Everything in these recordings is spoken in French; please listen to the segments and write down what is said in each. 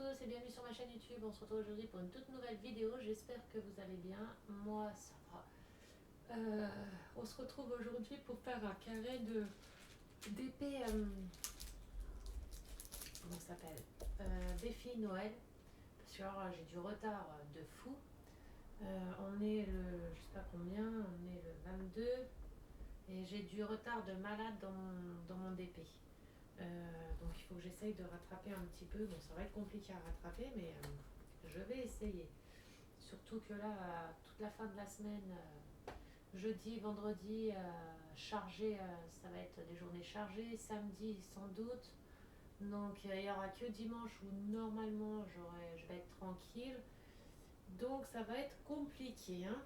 tous et bienvenue sur ma chaîne YouTube. On se retrouve aujourd'hui pour une toute nouvelle vidéo. J'espère que vous allez bien. Moi, ça va. On se retrouve aujourd'hui pour faire un carré d'épée. Comment ça s'appelle défi Noël. Parce que alors, j'ai du retard de fou. On est le. Je sais pas combien. On est le 22. Et j'ai du retard de malade dans mon DP. Donc il faut que j'essaye de rattraper un petit peu. Bon, ça va être compliqué à rattraper, mais je vais essayer. Surtout que là, toute la fin de la semaine, jeudi, vendredi, chargé, ça va être des journées chargées. Samedi, sans doute. Donc il n'y aura que dimanche où normalement je vais être tranquille. Donc ça va être compliqué, hein.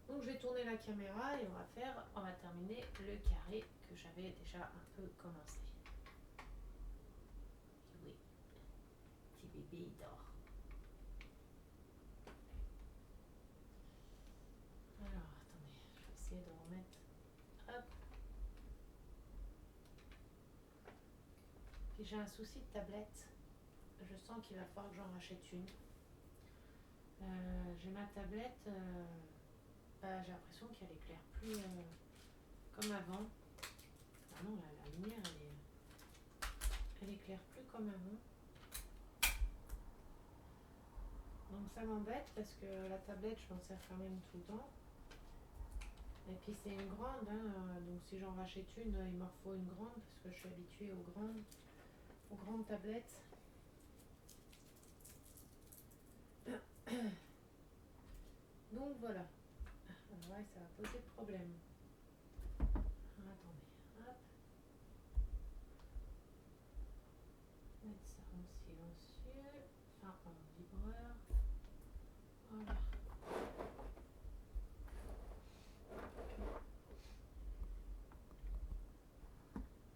Donc je vais tourner la caméra et on va terminer le carré que j'avais déjà un peu commencé. Oui, petit bébé il dort. Alors attendez, je vais essayer de remettre. Hop. Puis j'ai un souci de tablette. Je sens qu'il va falloir que j'en rachète une. J'ai ma tablette. J'ai l'impression qu'elle éclaire plus comme avant. Ah non, la lumière elle éclaire plus comme avant. Donc ça m'embête parce que la tablette je m'en sers quand même tout le temps. Et puis c'est une grande, hein, donc si j'en rachète une, il m'en faut une grande parce que je suis habituée aux grandes tablettes. Donc voilà. Alors ouais, ça va poser problème. Alors, attendez, hop. Mettre ça en silencieux, enfin en vibreur. Voilà.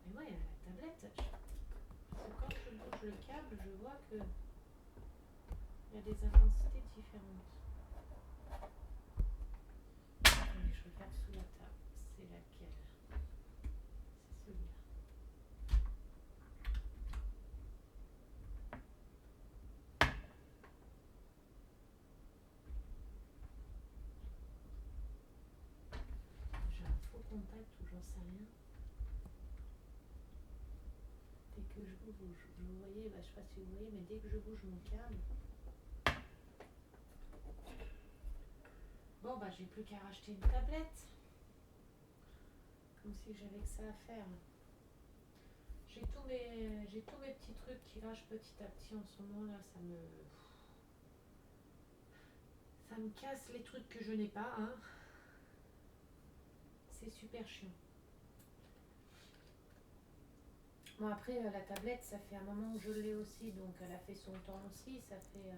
Mais moi, la tablette, quand je bouge le câble, je vois que il y a des intensités différentes. Attendez, je regarde sous la table. C'est laquelle? C'est celui-là. J'ai un faux contact ou j'en sais rien. Dès que je bouge, vous voyez, je sais pas si vous voyez, mais dès que je bouge mon câble. Bon, j'ai plus qu'à racheter une tablette. Comme si j'avais que ça à faire. J'ai tous mes petits trucs qui lâchent petit à petit en ce moment là, ça me casse les trucs que je n'ai pas, hein. C'est super chiant. Bon après la tablette, ça fait un moment que je l'ai aussi, donc elle a fait son temps aussi, ça fait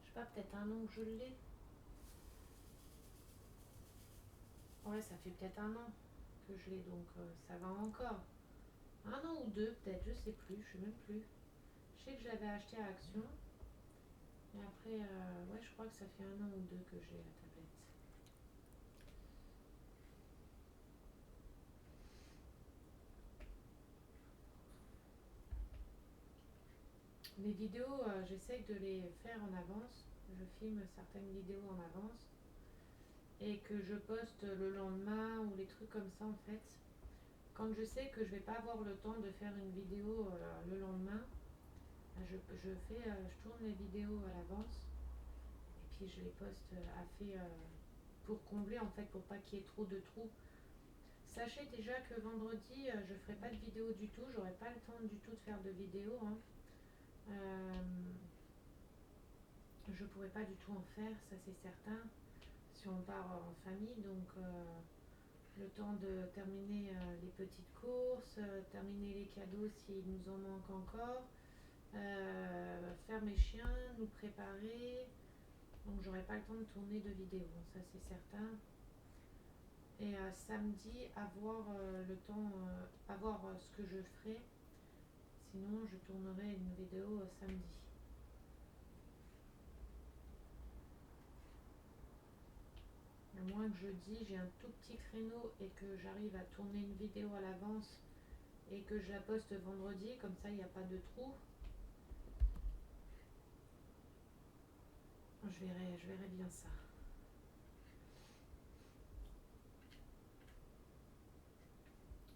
je sais pas, peut-être un an que je l'ai. Ouais, ça fait peut-être un an que je l'ai, donc ça va encore. Un an ou deux peut-être, je sais plus, je sais même plus. Je sais que je l'avais acheté à Action. Et après, ouais, je crois que ça fait un an ou deux que j'ai la tablette. Les vidéos, j'essaye de les faire en avance. Je filme certaines vidéos en avance. Et que je poste le lendemain ou les trucs comme ça en fait. Quand je sais que je vais pas avoir le temps de faire une vidéo le lendemain, je tourne les vidéos à l'avance et puis je les poste pour combler en fait, pour pas qu'il y ait trop de trous. Sachez déjà que vendredi je ferai pas de vidéo du tout, j'aurai pas le temps du tout de faire de vidéo, hein. Je pourrai pas du tout en faire, ça c'est certain, si on part en famille, donc le temps de terminer les petites courses, terminer les cadeaux s'il nous en manque encore, faire mes chiens, nous préparer. Donc j'aurai pas le temps de tourner de vidéo, ça c'est certain. Et samedi, avoir le temps, avoir ce que je ferai. Sinon, je tournerai une vidéo samedi. À moins que jeudi, j'ai un tout petit créneau et que j'arrive à tourner une vidéo à l'avance et que je la poste vendredi, comme ça il n'y a pas de trou. Je verrai bien ça.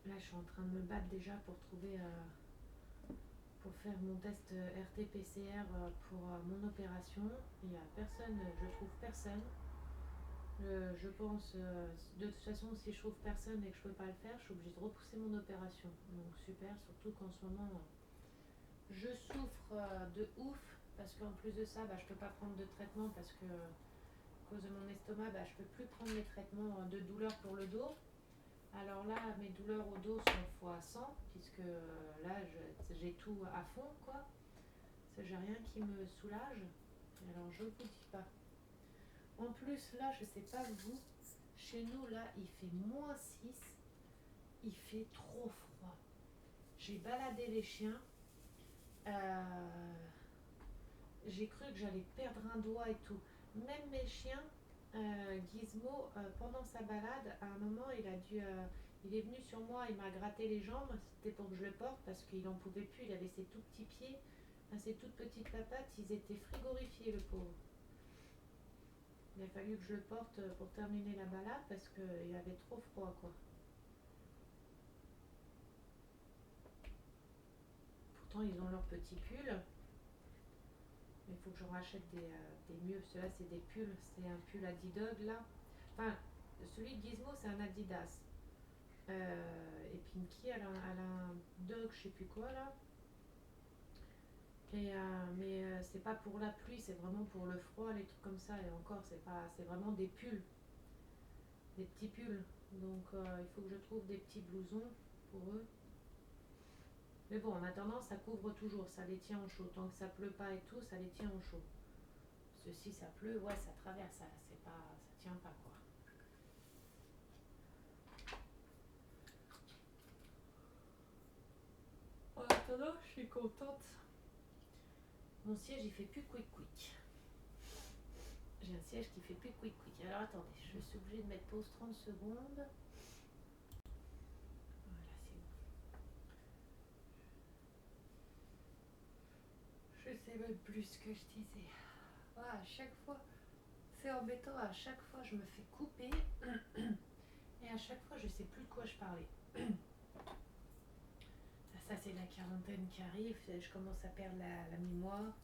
Là, je suis en train de me battre déjà pour trouver, pour faire mon test RT-PCR pour mon opération. Il n'y a personne, je trouve personne. Je pense, de toute façon, si je trouve personne et que je peux pas le faire, je suis obligée de repousser mon opération. Donc super, surtout qu'en ce moment, je souffre de ouf parce qu'en plus de ça, je peux pas prendre de traitement parce que à cause de mon estomac, je peux plus prendre les traitements de douleur pour le dos. Alors là, mes douleurs au dos sont fois 100 puisque là, j'ai tout à fond, quoi. J'ai rien qui me soulage. Et alors, je vous dis pas. En plus, là, je sais pas vous, chez nous, là, il fait -6. Il fait trop froid. J'ai baladé les chiens. J'ai cru que j'allais perdre un doigt et tout. Même mes chiens, Gizmo, pendant sa balade, à un moment, il est venu sur moi, il m'a gratté les jambes. C'était pour que je le porte parce qu'il n'en pouvait plus. Il avait ses tout petits pieds, ses toutes petites papates. Ils étaient frigorifiés, le pauvre. Il a fallu que je le porte pour terminer la balade parce qu'il avait trop froid, quoi. Pourtant, ils ont leurs petits pulls. Mais il faut que j'en rachète des mieux. Ceux-là, c'est des pulls. C'est un pull Adidog, là. Enfin, celui de Gizmo, c'est un Adidas. Et Pinky, elle a un dog, je sais plus quoi, là. Mais c'est pas pour la pluie, c'est vraiment pour le froid, les trucs comme ça. Et encore, c'est vraiment des pulls. Des petits pulls. Donc, il faut que je trouve des petits blousons pour eux. Mais bon, en attendant, ça couvre toujours, ça les tient au chaud. Tant que ça pleut pas et tout, ça les tient au chaud. Ceci, ça pleut, ouais, ça traverse, ça tient pas, quoi. En attendant, je suis contente. Mon siège, il fait plus quick quick. J'ai un siège qui fait plus quick quick. Alors attendez, je suis obligée de mettre pause 30 secondes. Voilà, c'est bon. Je sais même plus ce que je disais. Ah, à chaque fois, c'est embêtant, à chaque fois je me fais couper et à chaque fois je sais plus de quoi je parlais. Ça c'est la quarantaine qui arrive, je commence à perdre la mémoire.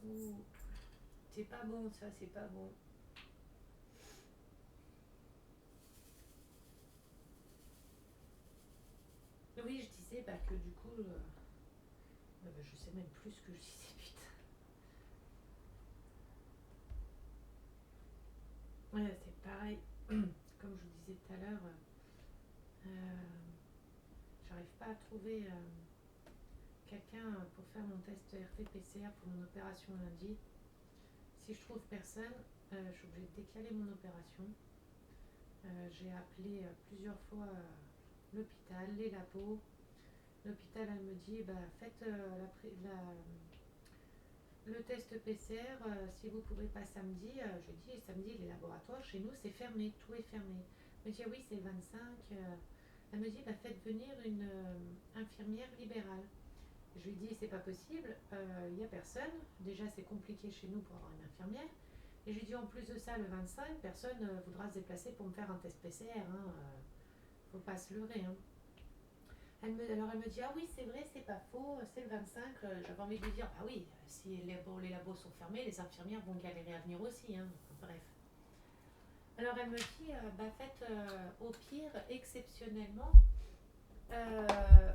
Ouh, c'est pas bon ça, c'est pas bon. Oui, je disais que du coup, je sais même plus ce que je disais, putain. Ouais, c'est pareil. Comme je vous disais tout à l'heure, j'arrive pas à trouver quelqu'un pour faire mon test RT-PCR pour mon opération lundi. Si je trouve personne, je suis obligée de décaler mon opération. J'ai appelé plusieurs fois l'hôpital, les labos. L'hôpital, elle me dit faites le test PCR si vous ne pouvez pas samedi. Je dis samedi, les laboratoires chez nous c'est fermé, tout est fermé. Elle me dit oui, c'est le 25. Elle me dit faites venir une infirmière libérale. Je lui dis c'est pas possible, il n'y a personne. Déjà c'est compliqué chez nous pour avoir une infirmière. Et je lui dis en plus de ça, le 25, personne ne voudra se déplacer pour me faire un test PCR. Faut pas se leurrer. Alors elle me dit ah oui c'est vrai, c'est pas faux, c'est le 25. J'avais envie de lui dire oui, si les labos sont fermés, les infirmières vont galérer à venir aussi. Bref. Alors elle me dit faites au pire exceptionnellement.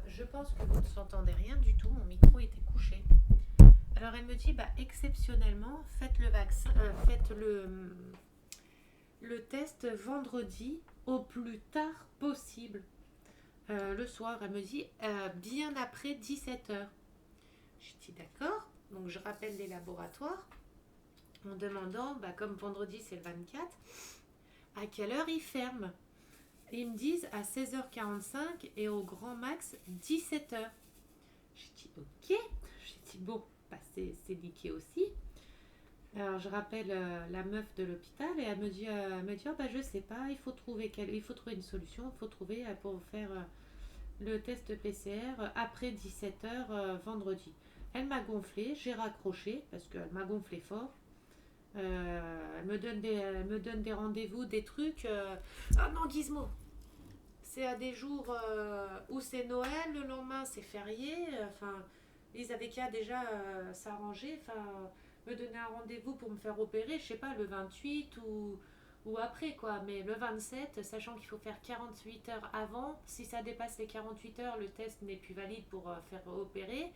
Je pense que vous ne s'entendez rien du tout, mon micro était couché. Alors elle me dit exceptionnellement faites le vaccin, faites le test vendredi au plus tard possible. Le soir, elle me dit bien après 17h. Je dis d'accord, donc je rappelle les laboratoires en demandant, comme vendredi c'est le 24, à quelle heure ils ferment. Et ils me disent à 16h45 et au grand max 17h. Je dis ok, je dis bon, c'est niqué aussi. Alors je rappelle la meuf de l'hôpital et elle me dit je sais pas, il faut trouver une solution, il faut trouver pour faire le test PCR après 17h vendredi. Elle m'a gonflé, j'ai raccroché parce qu'elle m'a gonflé fort. Elle me donne des rendez-vous, des trucs. Ah non, Gizmo, c'est à des jours où c'est Noël, le lendemain c'est férié. Enfin, ils avaient qu'à déjà s'arranger. Enfin, me donner un rendez-vous pour me faire opérer, je sais pas, le 28 ou après quoi. Mais le 27, sachant qu'il faut faire 48 heures avant, si ça dépasse les 48 heures, le test n'est plus valide pour faire opérer.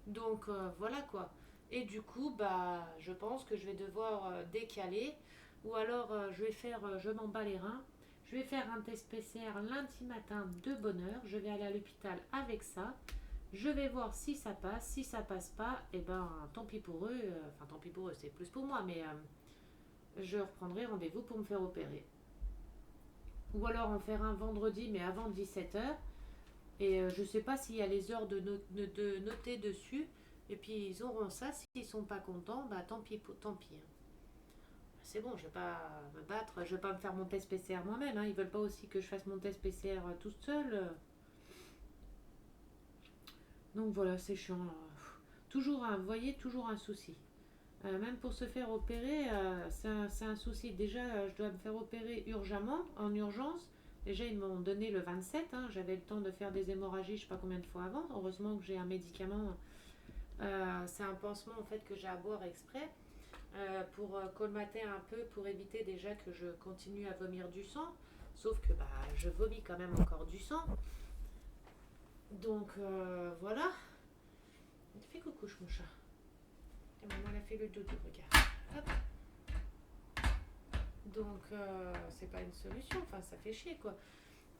Donc voilà quoi. Et du coup, bah, je pense que je vais devoir décaler. Ou alors je m'en bats les reins. Je vais faire un test PCR lundi matin de bonne heure. Je vais aller à l'hôpital avec ça. Je vais voir si ça passe. Si ça passe pas, et ben tant pis pour eux. Enfin, tant pis pour eux, c'est plus pour moi. Mais je reprendrai rendez-vous pour me faire opérer. Ou alors en faire un vendredi, mais avant 17h. Et je sais pas s'il y a les heures de noter dessus. Et puis ils auront ça. S'ils sont pas contents, bah tant pis, tant pis, hein. C'est bon, je vais pas me battre, je vais pas me faire mon test PCR moi-même, hein. Ils veulent pas aussi que je fasse mon test PCR toute seule. Donc voilà, c'est chiant. Toujours un, vous voyez, toujours un souci. Même pour se faire opérer, c'est un souci. Déjà, je dois me faire opérer urgemment, en urgence. Déjà, ils m'ont donné le 27, hein. J'avais le temps de faire des hémorragies, je sais pas combien de fois avant. Heureusement que j'ai un médicament. C'est un pansement en fait que j'ai à boire exprès pour colmater un peu, pour éviter déjà que je continue à vomir du sang. Sauf que bah, je vomis quand même encore du sang. Donc voilà. Fais coucou, mon chat. Et maman, elle a fait le dodo, regarde. Hop. Donc c'est pas une solution, enfin ça fait chier quoi.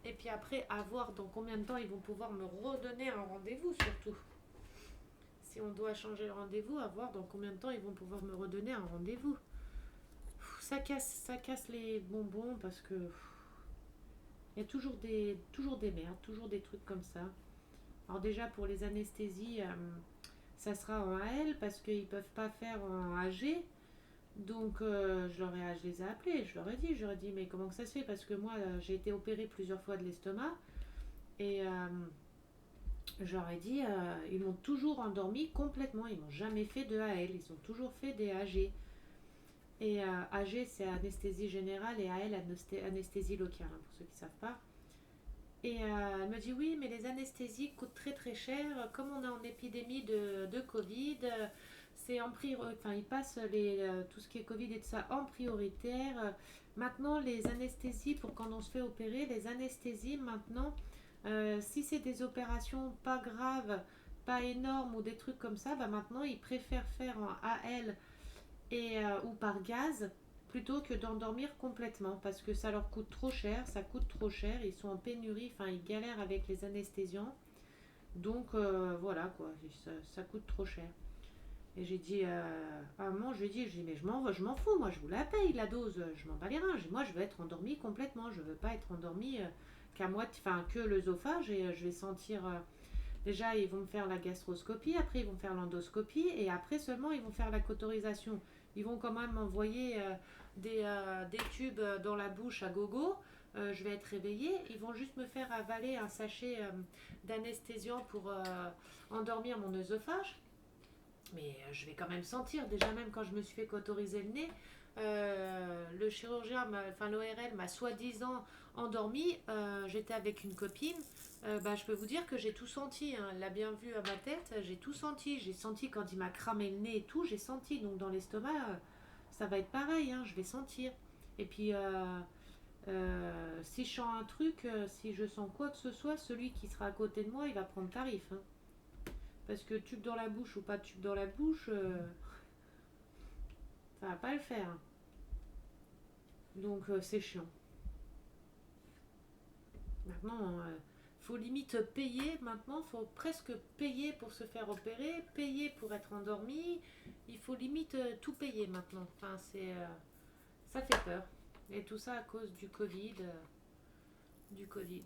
Et puis après, à voir dans combien de temps ils vont pouvoir me redonner un rendez-vous surtout. Si on doit changer le rendez-vous, à voir dans combien de temps ils vont pouvoir me redonner un rendez-vous. Ça casse les bonbons parce que il y a toujours des merdes, toujours des trucs comme ça. Alors déjà pour les anesthésies, ça sera en AL parce qu'ils ne peuvent pas faire en AG. Donc je les ai appelés, je leur ai dit mais comment que ça se fait parce que moi j'ai été opérée plusieurs fois de l'estomac et je leur ai dit ils m'ont toujours endormi complètement, ils m'ont jamais fait de AL, ils ont toujours fait des AG. Et AG c'est anesthésie générale et AL anesthésie locale, hein, pour ceux qui ne savent pas. Et elle me dit oui, mais les anesthésies coûtent très très cher. Comme on est en épidémie de Covid, c'est en priorité. Enfin, ils passent tout ce qui est Covid et tout ça en prioritaire. Maintenant, les anesthésies, pour quand on se fait opérer, les anesthésies maintenant, si c'est des opérations pas graves, pas énormes ou des trucs comme ça, bah maintenant ils préfèrent faire en AL ou par gaz plutôt que d'endormir complètement parce que ça leur coûte trop cher, ça coûte trop cher, ils sont en pénurie, enfin ils galèrent avec les anesthésiants. Donc voilà quoi, ça coûte trop cher. Et j'ai dit à un moment, je lui ai dit mais je m'en fous, moi je vous la paye la dose, je m'en bats les reins, moi je veux être endormie complètement, je veux pas être endormie qu'à moitié, enfin que l'œsophage et je vais sentir déjà, ils vont me faire la gastroscopie, après ils vont faire l'endoscopie et après seulement ils vont faire la cauterisation. Ils vont quand même m'envoyer des tubes dans la bouche à gogo. Je vais être réveillée. Ils vont juste me faire avaler un sachet d'anesthésiant pour endormir mon œsophage. Mais je vais quand même sentir, déjà même quand je me suis fait cauteriser le nez, le chirurgien, enfin l'ORL m'a soi-disant endormi. J'étais avec une copine. Bah, je peux vous dire que j'ai tout senti, hein. Elle l'a bien vu à ma tête, j'ai tout senti. J'ai senti quand il m'a cramé le nez et tout, j'ai senti. Donc dans l'estomac, ça va être pareil, hein, je vais sentir. Et puis si je sens un truc, si je sens quoi que ce soit, celui qui sera à côté de moi, il va prendre tarif, hein. Parce que tube dans la bouche ou pas tube dans la bouche, ça va pas le faire, hein. Donc c'est chiant. Maintenant, faut limite payer. Maintenant, faut presque payer pour se faire opérer, payer pour être endormi. Il faut limite tout payer maintenant. Enfin, ça fait peur. Et tout ça à cause du Covid. Du Covid.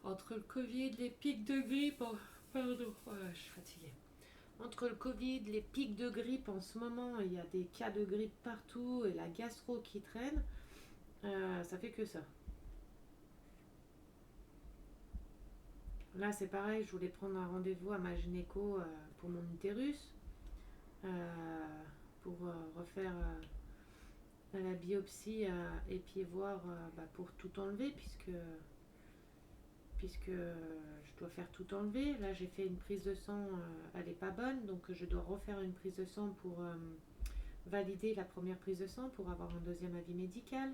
Entre le Covid, les pics de grippe. Oh, pardon, oh, je suis fatiguée. Entre le Covid, les pics de grippe en ce moment, il y a des cas de grippe partout et la gastro qui traîne, ça fait que ça. Là, c'est pareil, je voulais prendre un rendez-vous à ma gynéco pour mon utérus, euh, pour refaire la biopsie et puis voir pour tout enlever, puisque je dois faire tout enlever. Là, j'ai fait une prise de sang, elle n'est pas bonne, donc je dois refaire une prise de sang pour valider la première prise de sang, pour avoir un deuxième avis médical.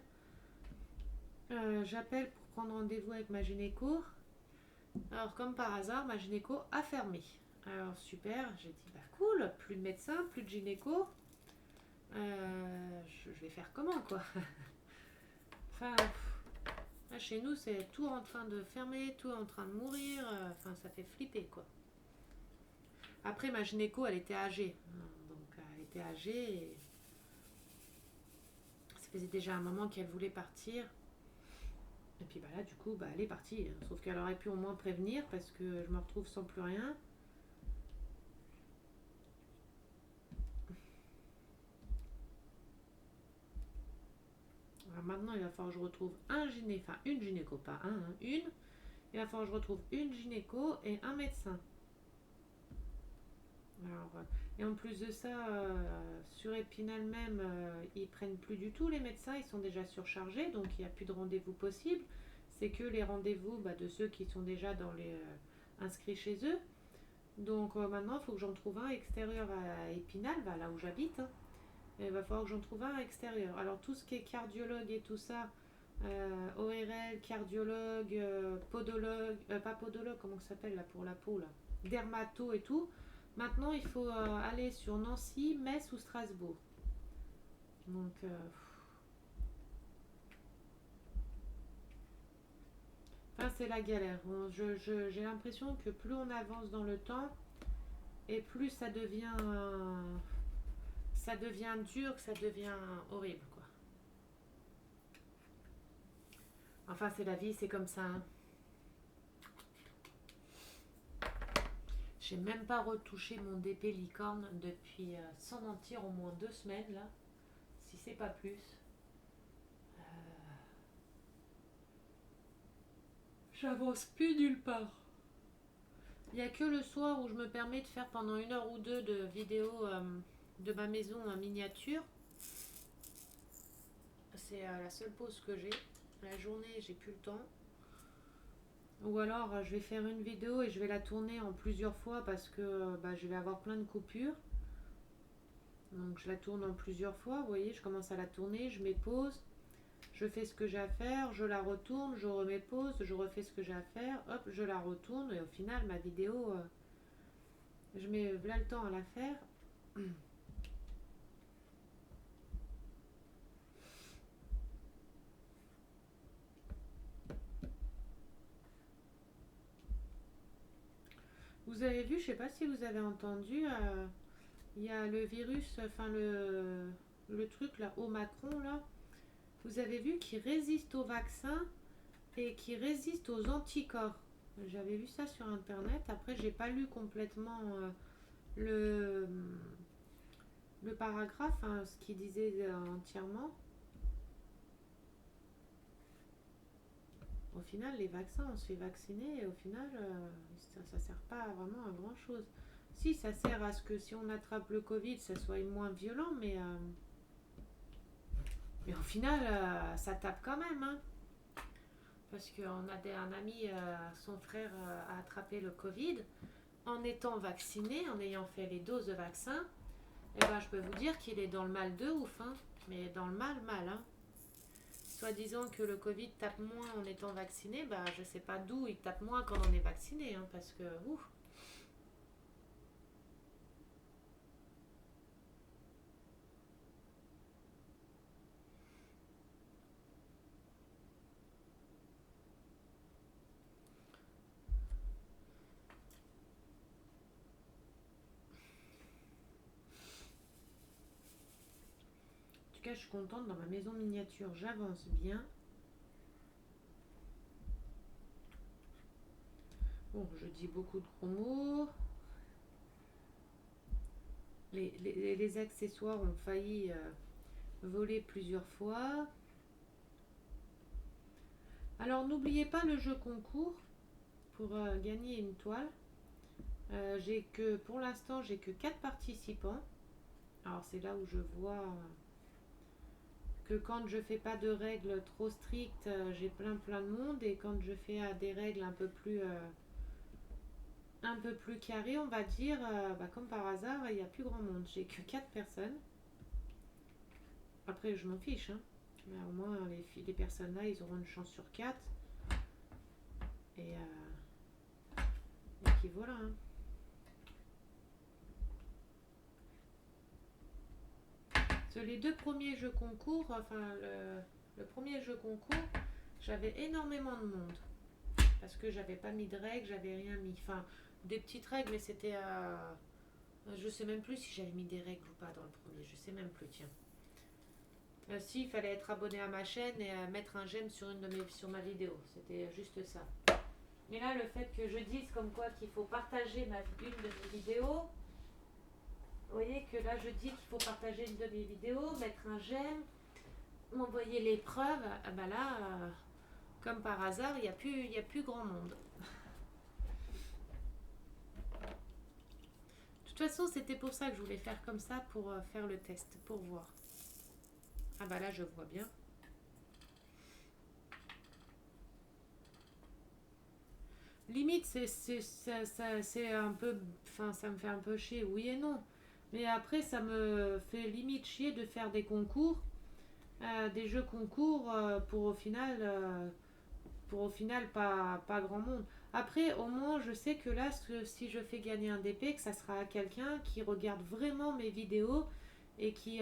J'appelle pour prendre rendez-vous avec ma gynéco. Alors, comme par hasard, ma gynéco a fermé. Alors, super, j'ai dit, bah cool, plus de médecin, plus de gynéco. Je vais faire comment, quoi. Enfin, là, chez nous, c'est tout en train de fermer, tout en train de mourir. Enfin, ça fait flipper, quoi. Après, ma gynéco, elle était âgée. Donc, elle était âgée et ça faisait déjà un moment qu'elle voulait partir. Et puis, là, du coup, elle est partie. Sauf qu'elle aurait pu au moins prévenir parce que je me retrouve sans plus rien. Alors maintenant, il va falloir que je retrouve une gynéco, pas une. Il va falloir que je retrouve une gynéco et un médecin. Alors, et en plus de ça, sur Épinal même, ils prennent plus du tout les médecins, ils sont déjà surchargés, donc il n'y a plus de rendez-vous possible. C'est que les rendez-vous de ceux qui sont déjà inscrits chez eux. Donc maintenant, il faut que j'en trouve un extérieur à Épinal, là où j'habite. Hein. Et il va falloir que j'en trouve un extérieur. Alors tout ce qui est cardiologue et tout ça, ORL, cardiologue, podologue, pas podologue, comment ça s'appelle là pour la peau là, dermato et tout. Maintenant, il faut aller sur Nancy, Metz ou Strasbourg. Donc, c'est la galère. J'ai l'impression que plus on avance dans le temps, et plus ça devient dur, que ça devient horrible, quoi. Enfin, c'est la vie, c'est comme ça. Hein. J'ai même pas retouché mon DP licorne depuis, sans mentir, au moins 2 semaines, là. Si c'est pas plus. Euh, J'avance plus nulle part. Il n'y a que le soir où je me permets de faire pendant 1 heure ou 2 de vidéos de ma maison en miniature. C'est la seule pause que j'ai. La journée, j'ai plus le temps. Ou alors, je vais faire une vidéo et je vais la tourner en plusieurs fois parce que je vais avoir plein de coupures. Donc, je la tourne en plusieurs fois. Vous voyez, je commence à la tourner, je mets pause, je fais ce que j'ai à faire, je la retourne, je remets pause, je refais ce que j'ai à faire, hop, je la retourne et au final, ma vidéo, je mets là le temps à la faire. Vous avez vu, je sais pas si vous avez entendu, il y a le virus, le truc là, Omicron là. Vous avez vu qui résiste au vaccin et qui résiste aux anticorps. J'avais vu ça sur internet. Après, j'ai pas lu complètement le, le paragraphe, ce qu'il disait entièrement. Au final, les vaccins, on se fait vacciner et au final, ça sert pas vraiment à grand chose. Si, ça sert à ce que si on attrape le Covid, ça soit moins violent, mais au final, ça tape quand même. Hein. Parce qu'on a un ami, son frère a attrapé le Covid en étant vacciné, en ayant fait les doses de vaccin. Et je peux vous dire qu'il est dans le mal de ouf. Hein. Mais dans le mal. Hein. Soit disant que le Covid tape moins en étant vacciné, je sais pas d'où il tape moins quand on est vacciné, hein, parce que ouf. En tout cas, je suis contente dans ma maison miniature, j'avance bien. Bon, je dis beaucoup de gros mots. Les accessoires ont failli voler plusieurs fois. Alors n'oubliez pas le jeu concours pour gagner une toile. Pour l'instant j'ai que 4 participants. Alors c'est là où je vois que quand je fais pas de règles trop strictes, j'ai plein de monde, et quand je fais des règles un peu plus carrées, on va dire, comme par hasard, il n'y a plus grand monde. J'ai que 4 personnes. Après je m'en fiche, hein. Mais au moins les personnes là, ils auront une chance sur 4. Et puis voilà, hein. Sur les 2 premiers jeux concours, enfin le premier jeu concours, j'avais énormément de monde. Parce que j'avais pas mis de règles, j'avais rien mis. Enfin, des petites règles, mais c'était à. Je sais même plus si j'avais mis des règles ou pas dans le premier, je sais même plus, tiens. Si, il fallait être abonné à ma chaîne et mettre un j'aime sur ma vidéo. C'était juste ça. Mais là, le fait que je dise comme quoi qu'il faut partager une de mes vidéos, vous voyez que là, je dis qu'il faut partager une de mes vidéos, mettre un j'aime, m'envoyer les preuves, là, comme par hasard, il n'y a plus grand monde. De toute façon, c'était pour ça que je voulais faire comme ça, pour faire le test, pour voir. Ah bah là, je vois bien. Limite, c'est un peu. Enfin, ça me fait un peu chier, oui et non. Mais après, ça me fait limite chier de faire des concours, des jeux concours, pour au final pas grand monde. Après, au moins, je sais que là, si je fais gagner un DP, que ça sera à quelqu'un qui regarde vraiment mes vidéos et qui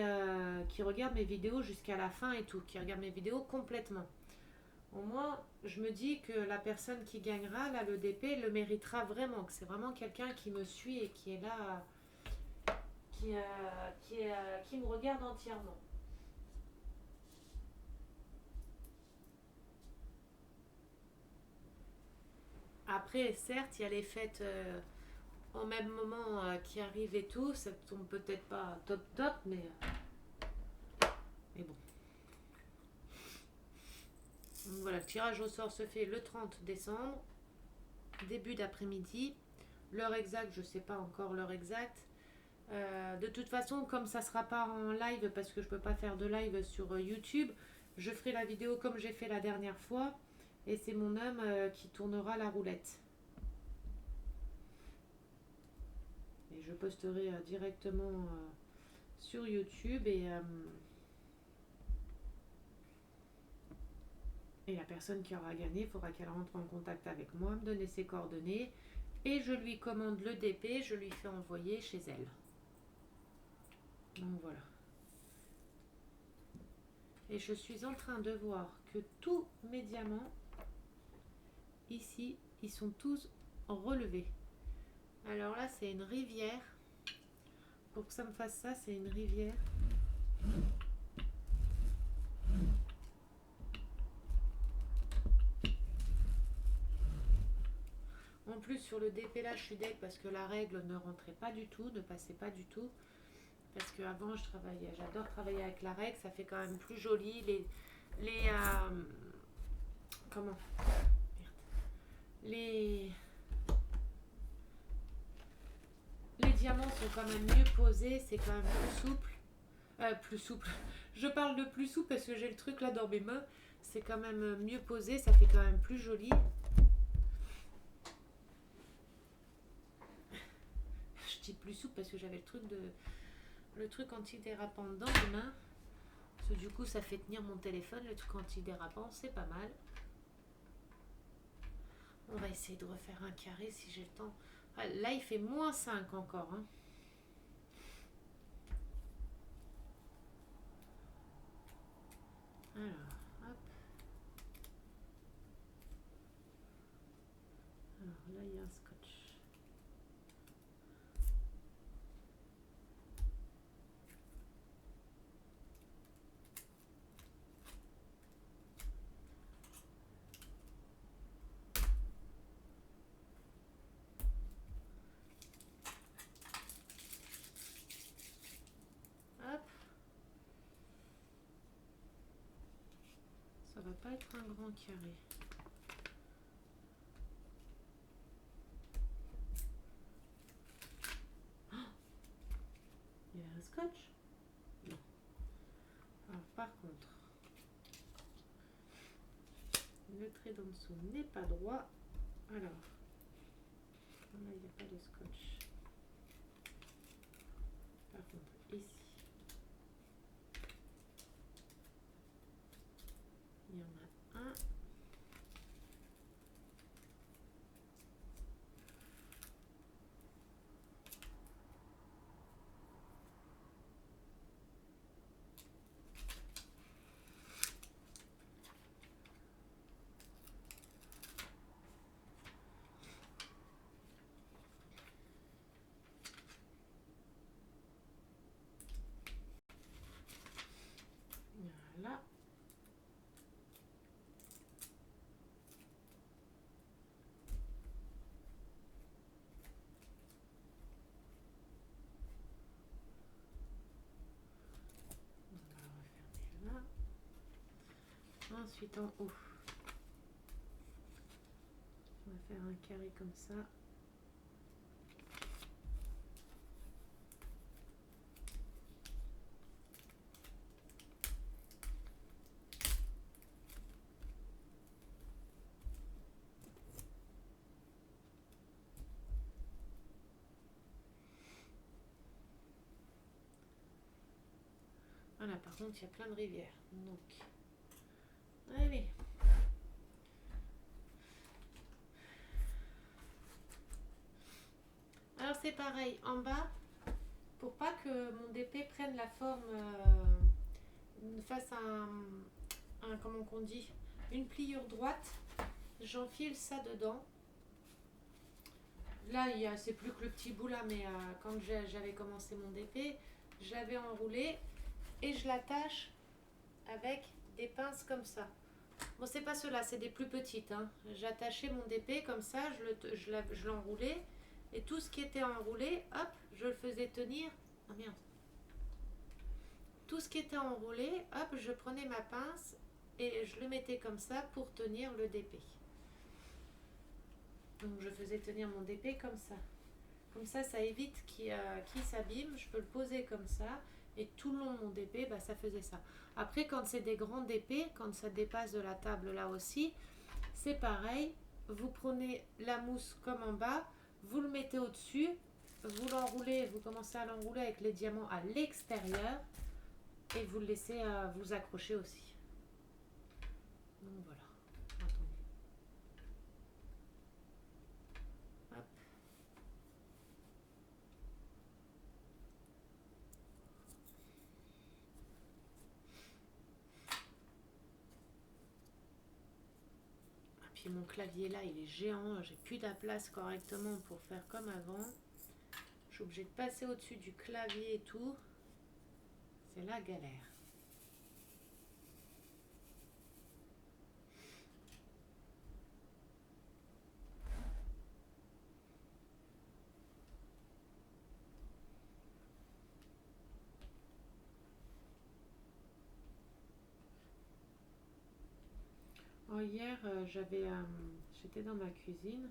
regarde mes vidéos jusqu'à la fin et tout, qui regarde mes vidéos complètement. Au moins, je me dis que la personne qui gagnera, là, le DP, le méritera vraiment, que c'est vraiment quelqu'un qui me suit et qui est là, qui me regarde entièrement. Après, certes, il y a les fêtes au même moment qui arrivent et tout, ça tombe peut-être pas top, mais bon. Donc voilà, le tirage au sort se fait le 30 décembre, début d'après-midi. L'heure exacte, je ne sais pas encore l'heure exacte. De toute façon, comme ça ne sera pas en live, parce que je ne peux pas faire de live sur YouTube, je ferai la vidéo comme j'ai fait la dernière fois. Et c'est mon homme qui tournera la roulette. Et je posterai directement sur YouTube, et la personne qui aura gagné, il faudra qu'elle rentre en contact avec moi, me donner ses coordonnées, et je lui commande le DP, je lui fais envoyer chez elle. Donc voilà. Et je suis en train de voir que tous mes diamants, ici, ils sont tous relevés. Alors là, c'est une rivière. Pour que ça me fasse ça, c'est une rivière. En plus, sur le DP là, je suis deck parce que la règle ne rentrait pas du tout, ne passait pas du tout. Parce qu'avant, j'adore travailler avec la règle, ça fait quand même plus joli. Comment les diamants sont quand même mieux posés, c'est quand même plus souple. Plus souple. Je parle de plus souple parce que j'ai le truc là dans mes mains. C'est quand même mieux posé, ça fait quand même plus joli. Je dis plus souple parce que j'avais le truc antidérapant dans les mains. Parce que du coup, ça fait tenir mon téléphone. Le truc antidérapant, c'est pas mal. On va essayer de refaire un carré si j'ai le temps. Ah, là, il fait -5 encore. Hein. Alors, hop. Alors là, il y a un scotch. ça va pas être un grand carré. Il y a un scotch? Non. Alors par contre, le trait d'en dessous n'est pas droit. Alors, là il n'y a pas de scotch. Par contre, ici, il y en a un. Voilà. On va refermer là. Ensuite en haut, on va faire un carré comme ça. Voilà, par contre, il y a plein de rivières. Donc, allez. Alors, c'est pareil. En bas, pour pas que mon DP prenne la forme, fasse comment qu'on dit, une pliure droite, j'enfile ça dedans. Là, c'est plus que le petit bout là, mais quand j'avais commencé mon DP, j'avais enroulé et je l'attache avec des pinces comme ça. Bon, c'est pas ceux-là, c'est des plus petites. Hein. J'attachais mon DP comme ça, je l'enroulais et tout ce qui était enroulé, hop, je le faisais tenir. Ah merde. Tout ce qui était enroulé, hop, je prenais ma pince et je le mettais comme ça pour tenir le DP. Donc je faisais tenir mon DP comme ça. Comme ça évite qu'il s'abîme. Je peux le poser comme ça. Et tout le long de mon DP, bah, ça faisait ça. Après, quand c'est des grands DP, quand ça dépasse de la table là aussi, c'est pareil. Vous prenez la mousse comme en bas, vous le mettez au-dessus, vous l'enroulez, vous commencez à l'enrouler avec les diamants à l'extérieur et vous le laissez vous accrocher aussi. Donc voilà. Puis mon clavier là, il est géant, j'ai plus de la place correctement pour faire comme avant. Je suis obligée de passer au-dessus du clavier et tout. C'est la galère. Oh, hier, j'étais dans ma cuisine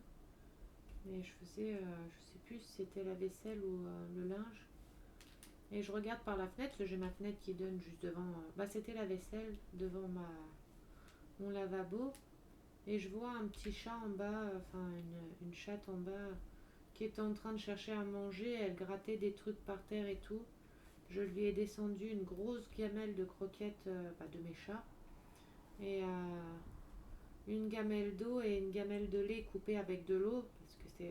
et je faisais, je sais plus si c'était la vaisselle ou le linge. Et je regarde par la fenêtre, parce que j'ai ma fenêtre qui donne juste devant. C'était la vaisselle devant mon lavabo. Et je vois un petit chat en bas, enfin une chatte en bas, qui était en train de chercher à manger. Elle grattait des trucs par terre et tout. Je lui ai descendu une grosse gamelle de croquettes de mes chats. Et une gamelle d'eau et une gamelle de lait coupée avec de l'eau. Parce que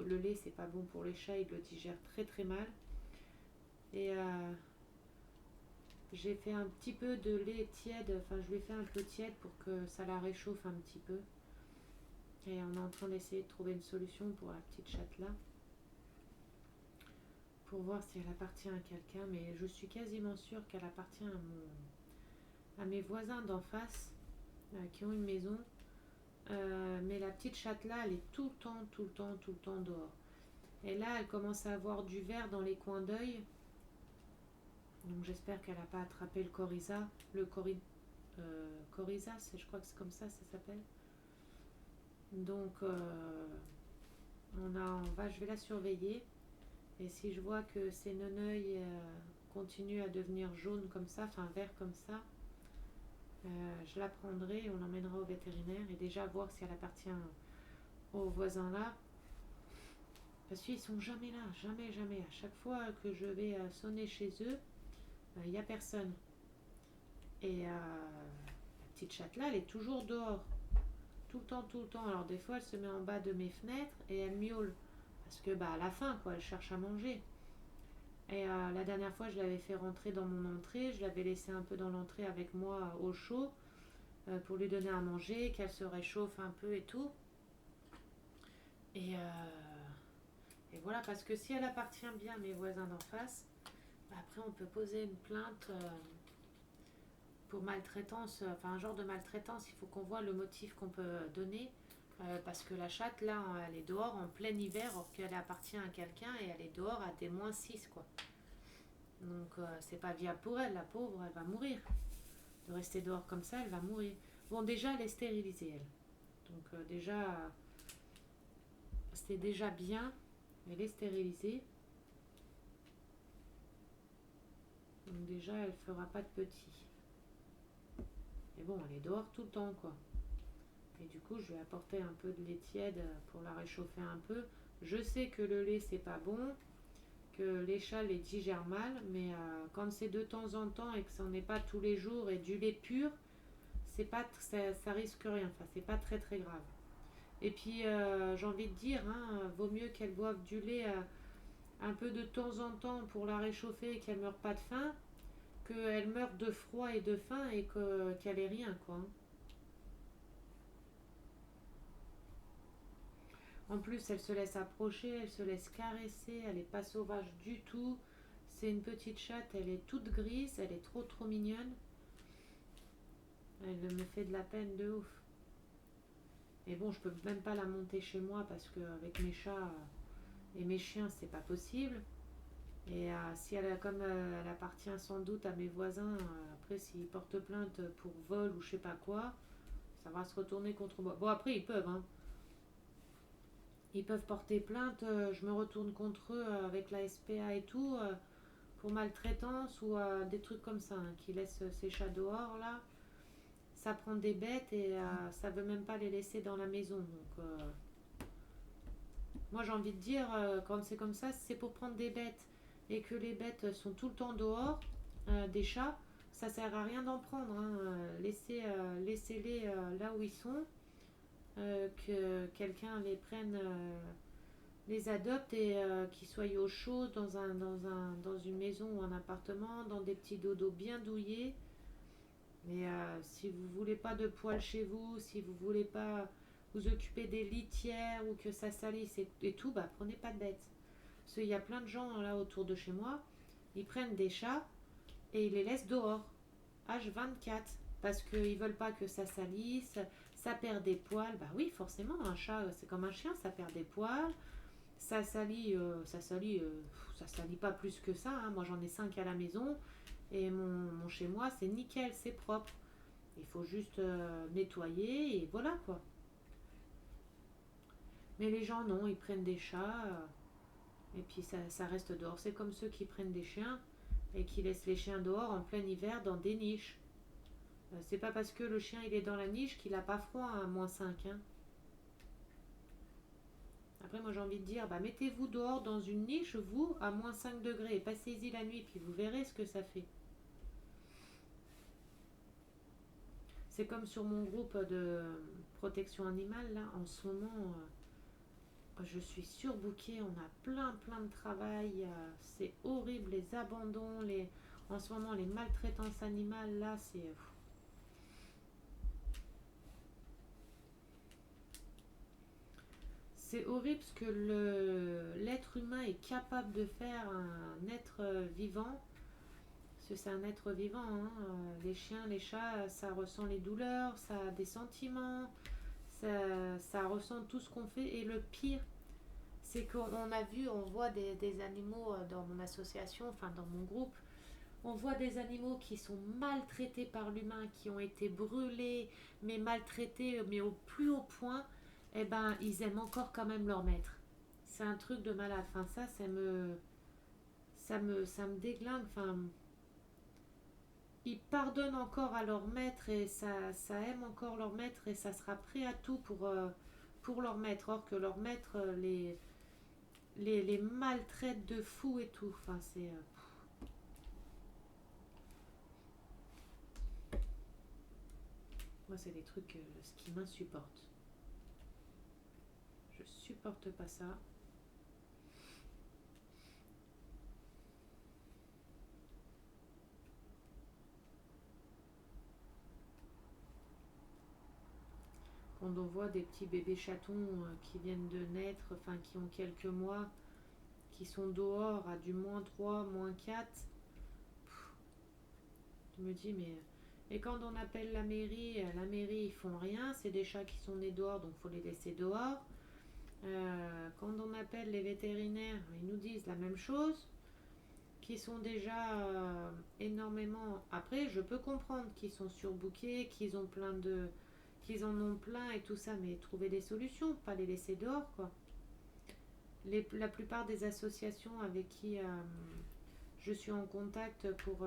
le lait, c'est pas bon pour les chats, ils le digèrent très très mal. Et j'ai fait un petit peu de lait tiède, enfin je lui ai fait un peu tiède pour que ça la réchauffe un petit peu. Et on est en train d'essayer de trouver une solution pour la petite chatte là. Pour voir si elle appartient à quelqu'un, mais je suis quasiment sûre qu'elle appartient à mes voisins d'en face qui ont une maison. Mais la petite chatte là, elle est tout le temps dehors. Et là, elle commence à avoir du vert dans les coins d'œil. Donc j'espère qu'elle n'a pas attrapé le coryza, Coryzas, je crois que c'est comme ça s'appelle. Donc, je vais la surveiller. Et si je vois que ces neneuils continuent à devenir jaunes comme ça, enfin verts comme ça, je la prendrai et on l'emmènera au vétérinaire et déjà voir si elle appartient aux voisins là. Parce qu'ils sont jamais là, jamais, jamais. À chaque fois que je vais sonner chez eux, il n'y a personne. Et la petite chatte là, elle est toujours dehors. Tout le temps, tout le temps. Alors des fois, elle se met en bas de mes fenêtres et elle miaule. Parce que à la fin, quoi, elle cherche à manger. Et la dernière fois, je l'avais fait rentrer dans mon entrée. Je l'avais laissé un peu dans l'entrée avec moi au chaud pour lui donner à manger, qu'elle se réchauffe un peu et tout. Et voilà, parce que si elle appartient bien à mes voisins d'en face, après on peut poser une plainte pour maltraitance, enfin un genre de maltraitance. Il faut qu'on voit le motif qu'on peut donner. Parce que la chatte, là, elle est dehors en plein hiver, or qu'elle appartient à quelqu'un et elle est dehors à des -6, quoi. Donc, c'est pas viable pour elle, la pauvre, elle va mourir. De rester dehors comme ça, elle va mourir. Bon, déjà, elle est stérilisée, elle. Donc, déjà, c'est déjà bien. Elle est stérilisée. Donc, déjà, elle fera pas de petits. Mais bon, elle est dehors tout le temps, quoi. Et du coup, je vais apporter un peu de lait tiède pour la réchauffer un peu. Je sais que le lait, c'est pas bon, que les chats les digèrent mal, mais quand c'est de temps en temps et que ça n'en est pas tous les jours et du lait pur, c'est pas ça risque rien. Enfin, c'est pas très très grave. Et puis, j'ai envie de dire, vaut mieux qu'elle boive du lait un peu de temps en temps pour la réchauffer et qu'elle meure pas de faim, qu'elle meure de froid et de faim et qu'elle ait rien, quoi. En plus, elle se laisse approcher, elle se laisse caresser, elle n'est pas sauvage du tout. C'est une petite chatte, elle est toute grise, elle est trop trop mignonne. Elle me fait de la peine de ouf. Et bon, je peux même pas la monter chez moi parce qu'avec mes chats et mes chiens, c'est pas possible. Et si elle, comme elle appartient sans doute à mes voisins, après s'ils portent plainte pour vol ou je sais pas quoi, ça va se retourner contre moi. Bon, après ils peuvent, hein. Ils peuvent porter plainte, je me retourne contre eux avec la SPA et tout, pour maltraitance ou des trucs comme ça, qui laissent ces chats dehors là. Ça prend des bêtes et ça veut même pas les laisser dans la maison. Donc, moi j'ai envie de dire, quand c'est comme ça, c'est pour prendre des bêtes et que les bêtes sont tout le temps dehors, des chats, ça sert à rien d'en prendre. Laissez-les là où ils sont, que quelqu'un les prenne, les adopte et qu'ils soient au chaud dans une maison ou un appartement, dans des petits dodos bien douillés. Mais si vous voulez pas de poils chez vous, si vous voulez pas vous occuper des litières ou que ça salisse et tout, prenez pas de bêtes. Parce qu'il y a plein de gens là autour de chez moi, ils prennent des chats et ils les laissent dehors, H24, parce qu'ils veulent pas que ça salisse, ça perd des poils. Bah oui, forcément, un chat, c'est comme un chien, ça perd des poils, ça salit pas plus que ça. Moi j'en ai 5 à la maison et mon chez moi c'est nickel, c'est propre. Il faut juste nettoyer et voilà quoi. Mais les gens non, ils prennent des chats et puis ça reste dehors. C'est comme ceux qui prennent des chiens et qui laissent les chiens dehors en plein hiver dans des niches. C'est pas parce que le chien il est dans la niche qu'il a pas froid à -5. Après, moi j'ai envie de dire, mettez-vous dehors dans une niche, vous, à -5 degrés, et passez-y la nuit, puis vous verrez ce que ça fait. C'est comme sur mon groupe de protection animale, là, en ce moment, je suis surbookée, on a plein plein de travail, c'est horrible, les abandons, en ce moment les maltraitances animales, là, c'est horrible ce que l'être humain est capable de faire à un être vivant. Parce que c'est un être vivant, hein. Les chiens, les chats, ça ressent les douleurs, ça a des sentiments, ça ressent tout ce qu'on fait. Et le pire, c'est qu'on a vu, on voit des animaux dans mon association, enfin dans mon groupe, on voit des animaux qui sont maltraités par l'humain, qui ont été brûlés, mais maltraités, mais au plus haut point, eh ben, ils aiment encore quand même leur maître. C'est un truc de malade. Enfin, ça me déglingue. Enfin, ils pardonnent encore à leur maître et ça aime encore leur maître et ça sera prêt à tout pour leur maître. Or que leur maître les maltraite de fou et tout. Enfin, moi, c'est des trucs ce qui m'insupporte. Je supporte pas ça. Quand on voit des petits bébés chatons qui viennent de naître, enfin qui ont quelques mois, qui sont dehors à du -3, -4, je me dis mais... Et quand on appelle la mairie ils font rien, c'est des chats qui sont nés dehors donc il faut les laisser dehors. Quand on appelle les vétérinaires, ils nous disent la même chose, qui sont déjà énormément... Après, je peux comprendre qu'ils sont surbookés, qu'ils en ont plein et tout ça, mais trouver des solutions, pas les laisser dehors, quoi. La plupart des associations avec qui je suis en contact pour,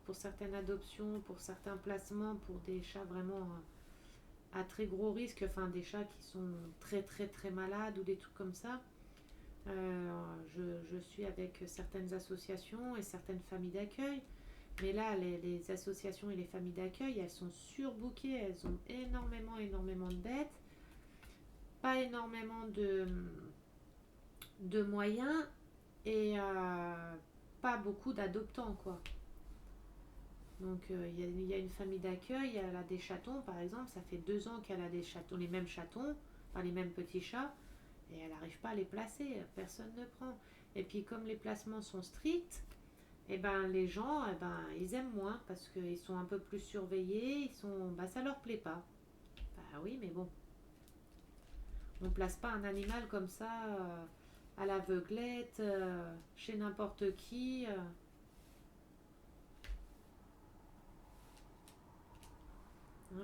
pour certaines adoptions, pour certains placements, pour des chats vraiment à très gros risque, enfin des chats qui sont très très très malades ou des trucs comme ça. Je suis avec certaines associations et certaines familles d'accueil. Mais là, les associations et les familles d'accueil, elles sont surbookées, elles ont énormément de bêtes, pas énormément de moyens et pas beaucoup d'adoptants, quoi. Donc il y a une famille d'accueil, elle a des chatons par exemple, ça fait 2 ans qu'elle a des chatons, les mêmes chatons, enfin les mêmes petits chats, et elle n'arrive pas à les placer, personne ne prend. Et puis comme les placements sont stricts, et ben les gens, ils aiment moins parce qu'ils sont un peu plus surveillés, ça leur plaît pas. Bah oui, mais bon, on place pas un animal comme ça à l'aveuglette, chez n'importe qui.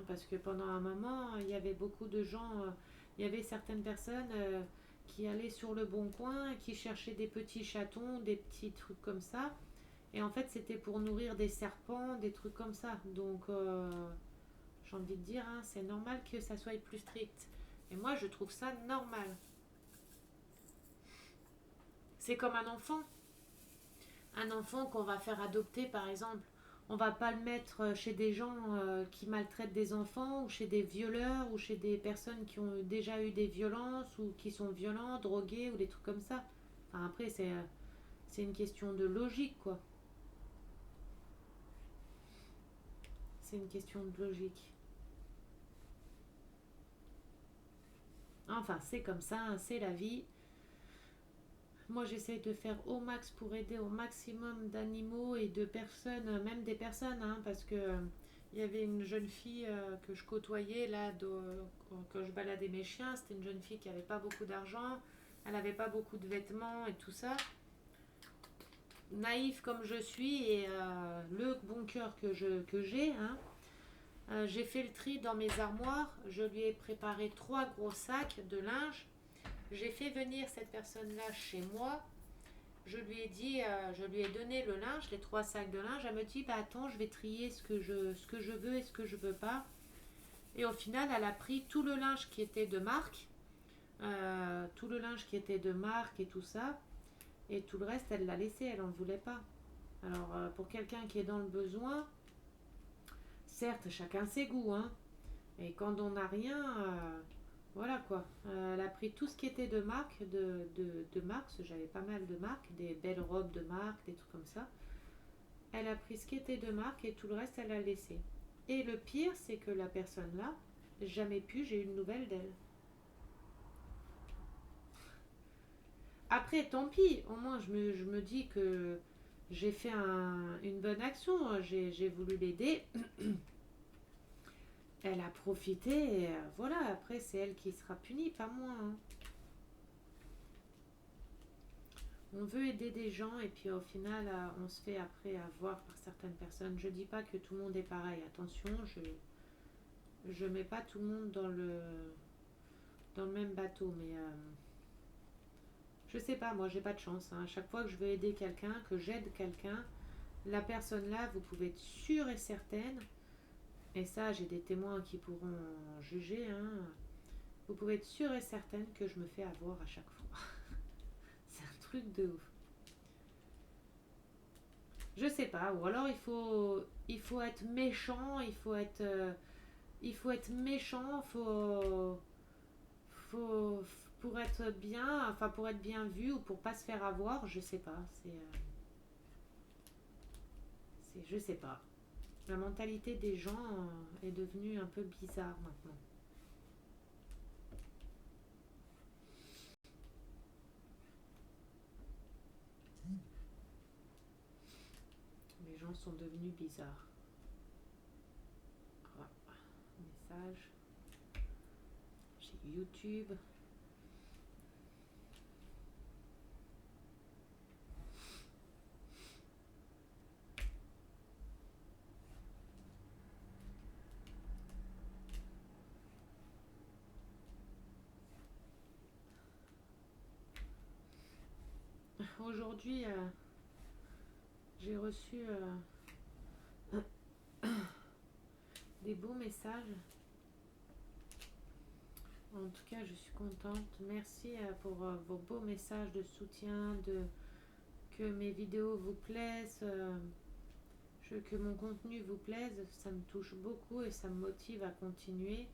Parce que pendant un moment, il y avait beaucoup de gens, il y avait certaines personnes qui allaient sur le bon coin, qui cherchaient des petits chatons, des petits trucs comme ça. Et en fait, c'était pour nourrir des serpents, des trucs comme ça. Donc, j'ai envie de dire, hein, c'est normal que ça soit plus strict. Et moi, je trouve ça normal. C'est comme un enfant. Un enfant qu'on va faire adopter, par exemple. On va pas le mettre chez des gens qui maltraitent des enfants ou chez des violeurs ou chez des personnes qui ont déjà eu des violences ou qui sont violents, drogués ou des trucs comme ça. Enfin, après, c'est une question de logique, quoi. C'est une question de logique. Enfin, c'est comme ça, hein, c'est la vie. Moi, j'essaie de faire au max pour aider au maximum d'animaux et de personnes, même des personnes, hein, parce que il y avait une jeune fille que je côtoyais là, quand je baladais mes chiens. C'était une jeune fille qui n'avait pas beaucoup d'argent, elle n'avait pas beaucoup de vêtements et tout ça. Naïve comme je suis et le bon cœur que j'ai, hein, j'ai fait le tri dans mes armoires. Je lui ai préparé 3 gros sacs de linge. J'ai fait venir cette personne-là chez moi. Je lui ai dit, je lui ai donné le linge, les 3 sacs de linge. Elle me dit, bah attends, je vais trier ce que je veux et ce que je veux pas. Et au final, elle a pris tout le linge qui était de marque, tout le linge qui était de marque et tout ça. Et tout le reste, elle l'a laissé, elle en voulait pas. Alors, pour quelqu'un qui est dans le besoin, certes, chacun ses goûts, hein. Et quand on n'a rien, voilà quoi. Elle a pris tout ce qui était de marque, de marque, parce que j'avais pas mal de marques, des belles robes de marque, des trucs comme ça. Elle a pris ce qui était de marque et tout le reste, elle l'a laissé. Et le pire, c'est que la personne là, jamais pu, j'ai eu une nouvelle d'elle. Après, tant pis, au moins je me dis que j'ai fait une bonne action, j'ai voulu l'aider. Elle a profité et voilà, après c'est elle qui sera punie, pas moi, hein. On veut aider des gens et puis au final, on se fait après avoir par certaines personnes. Je dis pas que tout le monde est pareil. Attention, je mets pas tout le monde dans le même bateau, mais je sais pas, moi j'ai pas de chance, hein. À chaque fois que je veux aider quelqu'un, que j'aide quelqu'un, la personne là, vous pouvez être sûre et certaine, et ça j'ai des témoins qui pourront juger, hein, vous pouvez être sûre et certaine que je me fais avoir à chaque fois. C'est un truc de ouf. Je sais pas, ou alors il faut être méchant, il faut être méchant, faut pour être bien, enfin pour être bien vu ou pour pas se faire avoir, je sais pas, je sais pas. La mentalité des gens est devenue un peu bizarre maintenant. Les gens sont devenus bizarres. Ah, message. J'ai YouTube. Aujourd'hui, j'ai reçu des beaux messages. En tout cas, je suis contente. Merci pour vos beaux messages de soutien, que mes vidéos vous plaisent, que mon contenu vous plaise. Ça me touche beaucoup et ça me motive à continuer.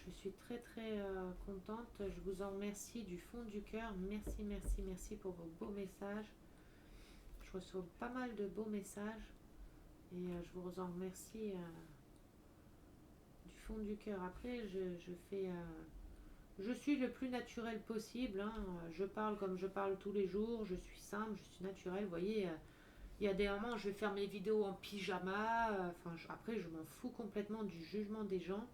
Je suis très très contente. Je vous en remercie du fond du cœur. Merci, merci, merci pour vos beaux messages. Je reçois pas mal de beaux messages et je vous en remercie du fond du cœur. Après, je suis le plus naturel possible, hein. Je parle comme je parle tous les jours. Je suis simple, je suis naturelle. Vous voyez, il y a des moments, je vais faire mes vidéos en pyjama. Après, je m'en fous complètement du jugement des gens.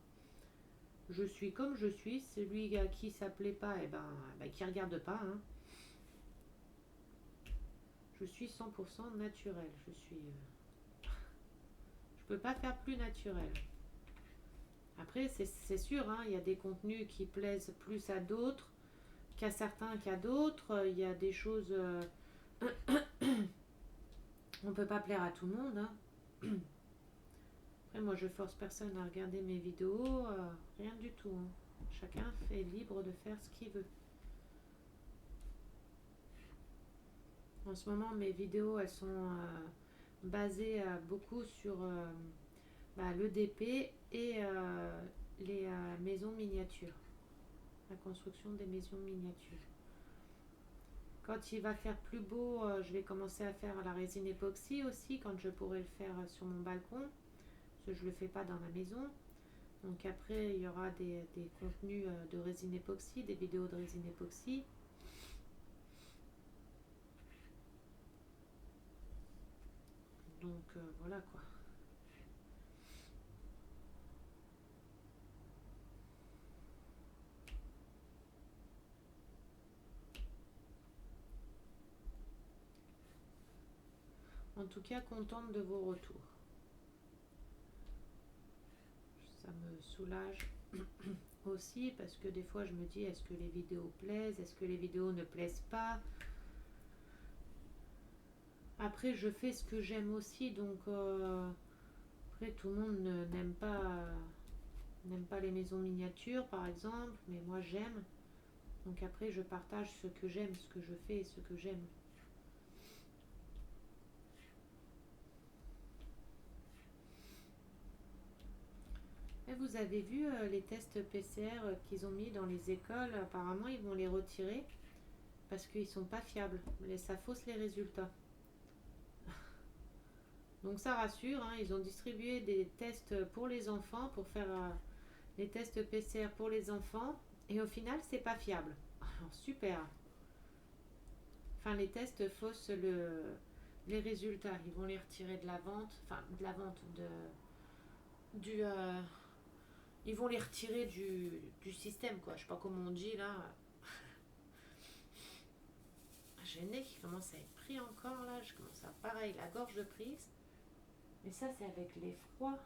Je suis comme je suis. Celui à qui ça plaît pas, qui regarde pas, hein. Je suis 100% naturelle. Je peux pas faire plus naturel. Après, c'est sûr, hein, il y a des contenus qui plaisent plus à d'autres qu'à certains qu'à d'autres. Il y a des choses. On peut pas plaire à tout le monde, hein. Après, moi, je force personne à regarder mes vidéos. Rien du tout, hein. Chacun est libre de faire ce qu'il veut. En ce moment, mes vidéos, elles sont basées beaucoup sur l'EDP et les maisons miniatures. La construction des maisons miniatures. Quand il va faire plus beau, je vais commencer à faire la résine époxy aussi, quand je pourrai le faire sur mon balcon, parce que je ne le fais pas dans ma maison. Donc après, il y aura des contenus de résine époxy, des vidéos de résine époxy. Donc voilà quoi. En tout cas, contente de vos retours. Ça me soulage aussi parce que des fois je me dis est-ce que les vidéos plaisent, est-ce que les vidéos ne plaisent pas. Après je fais ce que j'aime aussi, donc après tout le monde n'aime pas les maisons miniatures par exemple, mais moi j'aime. Donc après je partage ce que j'aime, ce que je fais et ce que j'aime. Et vous avez vu les tests PCR qu'ils ont mis dans les écoles, apparemment ils vont les retirer parce qu'ils sont pas fiables, ça fausse les résultats. Donc ça rassure, hein, ils ont distribué des tests pour les enfants, pour faire les tests PCR pour les enfants, et au final c'est pas fiable. Alors super. Enfin les tests faussent les résultats, ils vont les retirer de la vente, du ils vont les retirer du système quoi, je sais pas comment on dit là. j'ai le nez qui commence à être pris encore là. Je commence à pareil, la gorge de prise. Mais ça, c'est avec les froids.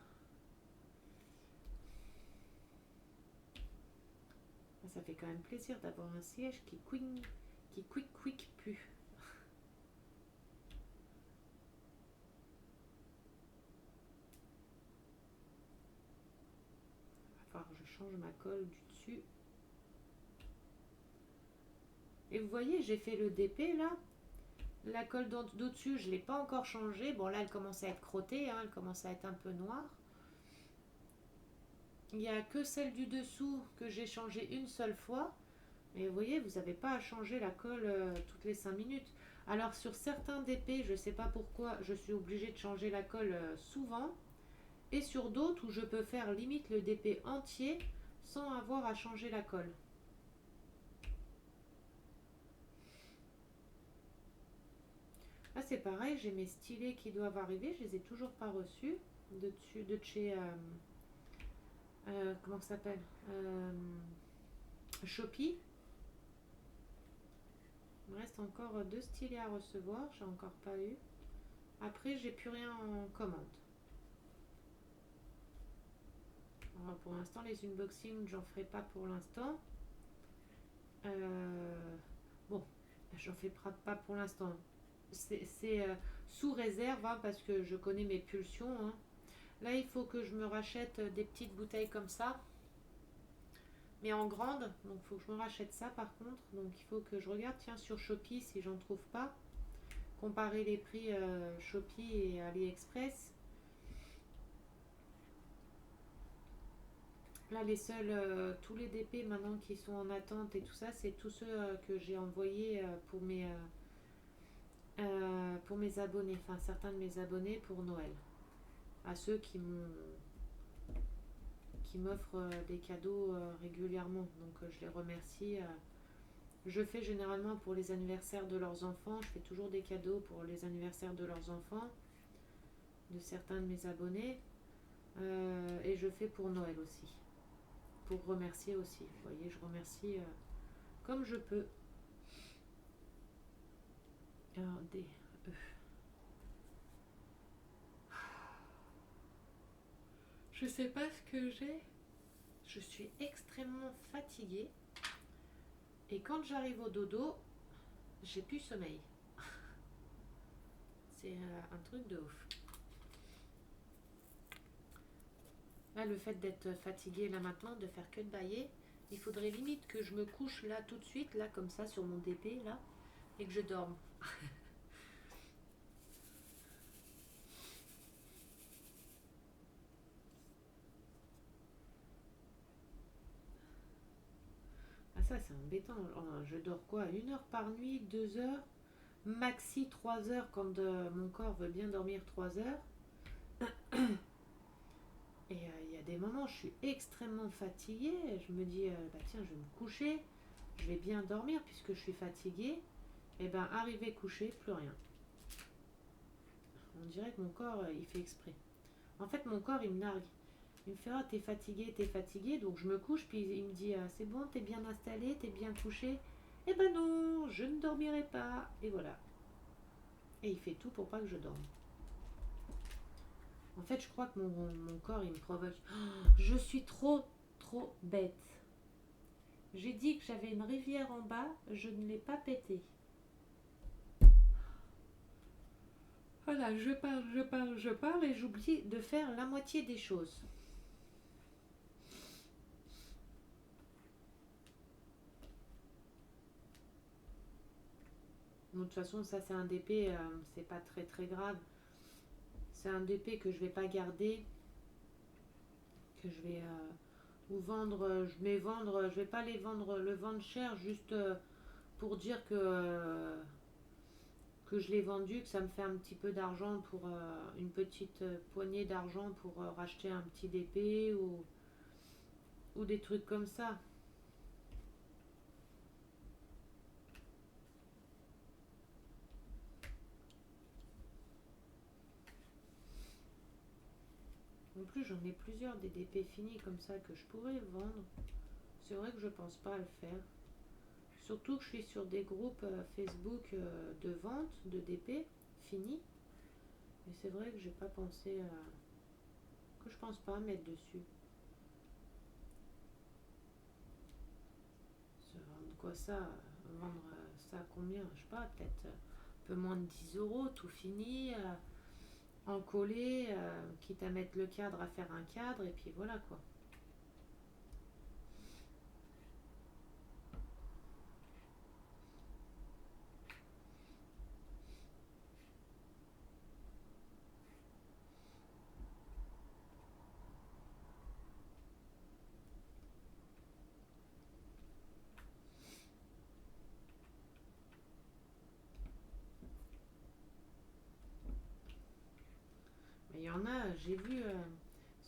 Ça fait quand même plaisir d'avoir un siège qui quick pue. Il va falloir que je change ma colle du dessus. Et vous voyez, j'ai fait le DP là. La colle d'au-dessus, je ne l'ai pas encore changée. Bon, là, elle commence à être crottée, hein, elle commence à être un peu noire. Il n'y a que celle du dessous que j'ai changée une seule fois. Mais vous voyez, vous n'avez pas à changer la colle toutes les 5 minutes. Alors, sur certains DP, je ne sais pas pourquoi, je suis obligée de changer la colle souvent. Et sur d'autres où je peux faire limite le DP entier sans avoir à changer la colle. Là, c'est pareil, j'ai mes stylets qui doivent arriver, je les ai toujours pas reçus de chez comment ça s'appelle, Shopee. Il me reste encore 2 stylets à recevoir, j'ai encore pas eu. Après, j'ai plus rien en commande. Alors, pour l'instant, les unboxings, j'en ferai pas pour l'instant. Bon, j'en fais pas pour l'instant. C'est sous réserve, hein, parce que je connais mes pulsions, hein. Là, il faut que je me rachète des petites bouteilles comme ça, mais en grande. Donc, il faut que je me rachète ça par contre. Donc, il faut que je regarde, tiens, sur Shopee si j'en trouve pas. Comparer les prix Shopee et AliExpress. Là, les seuls, tous les DP maintenant qui sont en attente et tout ça, c'est tous ceux que j'ai envoyés pour mes abonnés, enfin certains de mes abonnés pour Noël. À ceux qui m'offrent des cadeaux régulièrement. Donc je les remercie. Je fais généralement pour les anniversaires de leurs enfants. Je fais toujours des cadeaux pour les anniversaires de leurs enfants, de certains de mes abonnés. Et je fais pour Noël aussi. Pour remercier aussi. Vous voyez, je remercie comme je peux. Alors, je sais pas ce que j'ai. Je suis extrêmement fatiguée. Et quand j'arrive au dodo, j'ai plus sommeil. C'est un truc de ouf. Là, le fait d'être fatiguée là maintenant, de faire que de bailler, il faudrait limite que je me couche là tout de suite, là comme ça sur mon DP là, et que je dorme. Ah ça c'est embêtant. Je dors quoi, 1 heure par nuit, 2 heures, maxi 3 heures quand mon corps veut bien dormir 3 heures. Et il y a des moments, je suis extrêmement fatiguée. Je me dis, bah tiens, je vais me coucher. Je vais bien dormir puisque je suis fatiguée. Et ben, arrivé couché, plus rien. On dirait que mon corps, il fait exprès. En fait, mon corps, il me nargue. Il me fait, ah, t'es fatigué. Donc, je me couche, puis il me dit, ah, c'est bon, t'es bien installé, t'es bien couché. Eh ben non, je ne dormirai pas. Et voilà. Et il fait tout pour pas que je dorme. En fait, je crois que mon corps, il me provoque. Oh, je suis trop bête. J'ai dit que j'avais une rivière en bas, je ne l'ai pas pétée. Voilà, je parle et j'oublie de faire la moitié des choses. De toute façon, ça c'est un DP, c'est pas très grave. C'est un DP que je vais pas garder, que je vais ou vendre. Je vais pas le vendre cher juste pour dire que je l'ai vendu, que ça me fait un petit peu d'argent pour une petite poignée d'argent pour racheter un petit DP ou des trucs comme ça. En plus, j'en ai plusieurs des DP finis comme ça que je pourrais vendre. C'est vrai que je pense pas à le faire. Surtout que je suis sur des groupes Facebook de vente de DP fini. Et c'est vrai que j'ai pas pensé que je pense pas mettre dessus. Se vendre quoi ça Vendre ça à combien? Je sais pas, peut-être un peu moins de 10 euros, tout fini, en collé, quitte à mettre le cadre, à faire un cadre, et puis voilà quoi. Mais il y en a, j'ai vu,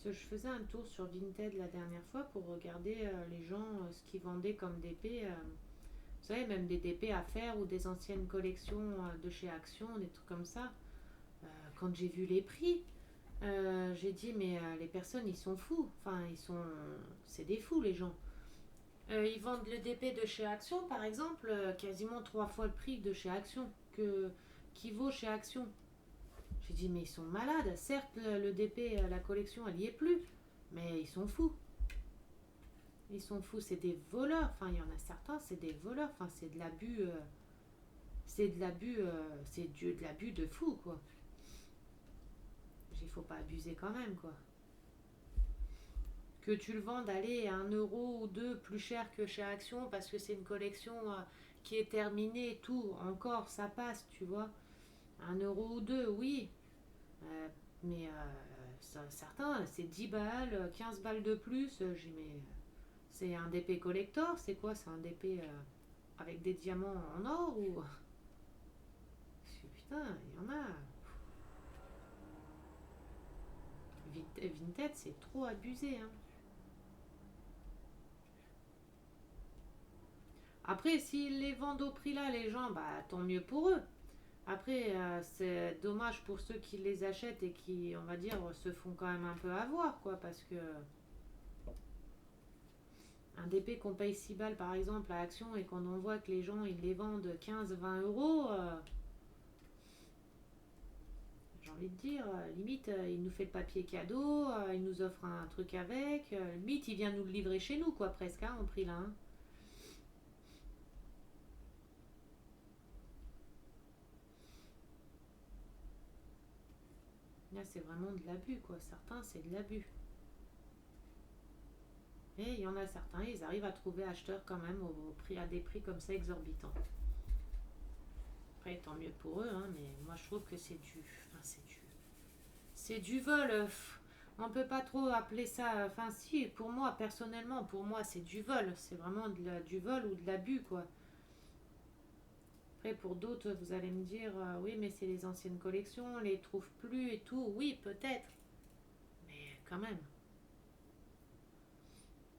je faisais un tour sur Vinted la dernière fois pour regarder les gens, ce qu'ils vendaient comme DP. Vous savez, même des DP à faire ou des anciennes collections de chez Action, des trucs comme ça. Quand j'ai vu les prix, j'ai dit, mais les personnes, ils sont fous. Enfin, c'est des fous, les gens. Ils vendent le DP de chez Action, par exemple, quasiment 3 fois le prix de chez Action, qui vaut chez Action. J'ai dit, mais ils sont malades. Certes, le DP, la collection, elle y est plus. Mais ils sont fous. Ils sont fous. C'est des voleurs. Enfin, il y en a certains, c'est des voleurs. Enfin, c'est de l'abus. C'est de l'abus. De l'abus de fou, quoi. Il faut pas abuser quand même, quoi. Que tu le vendes, allez, à 1 € ou 2 plus cher que chez Action parce que c'est une collection qui est terminée et tout. Encore, ça passe, tu vois. 1 € ou 2, oui. Euh, mais certains, c'est 10 balles, 15 balles de plus. J'ai mais c'est un DP collector, c'est quoi? C'est un DP avec des diamants en or ou putain, il y en a. Vinted, c'est trop abusé, hein. Après, s'ils les vendent au prix là, les gens, bah tant mieux pour eux. Après, c'est dommage pour ceux qui les achètent et qui, on va dire, se font quand même un peu avoir, quoi, parce que un DP qu'on paye 6 balles par exemple à Action et quand on voit que les gens ils les vendent 15-20 euros, j'ai envie de dire, limite il nous fait le papier cadeau, il nous offre un truc avec, limite il vient nous le livrer chez nous quoi presque hein, au prix là. Hein. Là c'est vraiment de l'abus quoi, certains c'est de l'abus. Et il y en a certains, ils arrivent à trouver acheteurs quand même au prix, à des prix comme ça exorbitants. Après tant mieux pour eux, hein, mais moi je trouve que c'est du. Enfin c'est du vol. On peut pas trop appeler ça. Enfin, si, pour moi, personnellement, pour moi, c'est du vol. C'est vraiment du vol ou de l'abus, quoi. Après, pour d'autres, vous allez me dire, oui, mais c'est les anciennes collections, on les trouve plus et tout. Oui, peut-être. Mais quand même.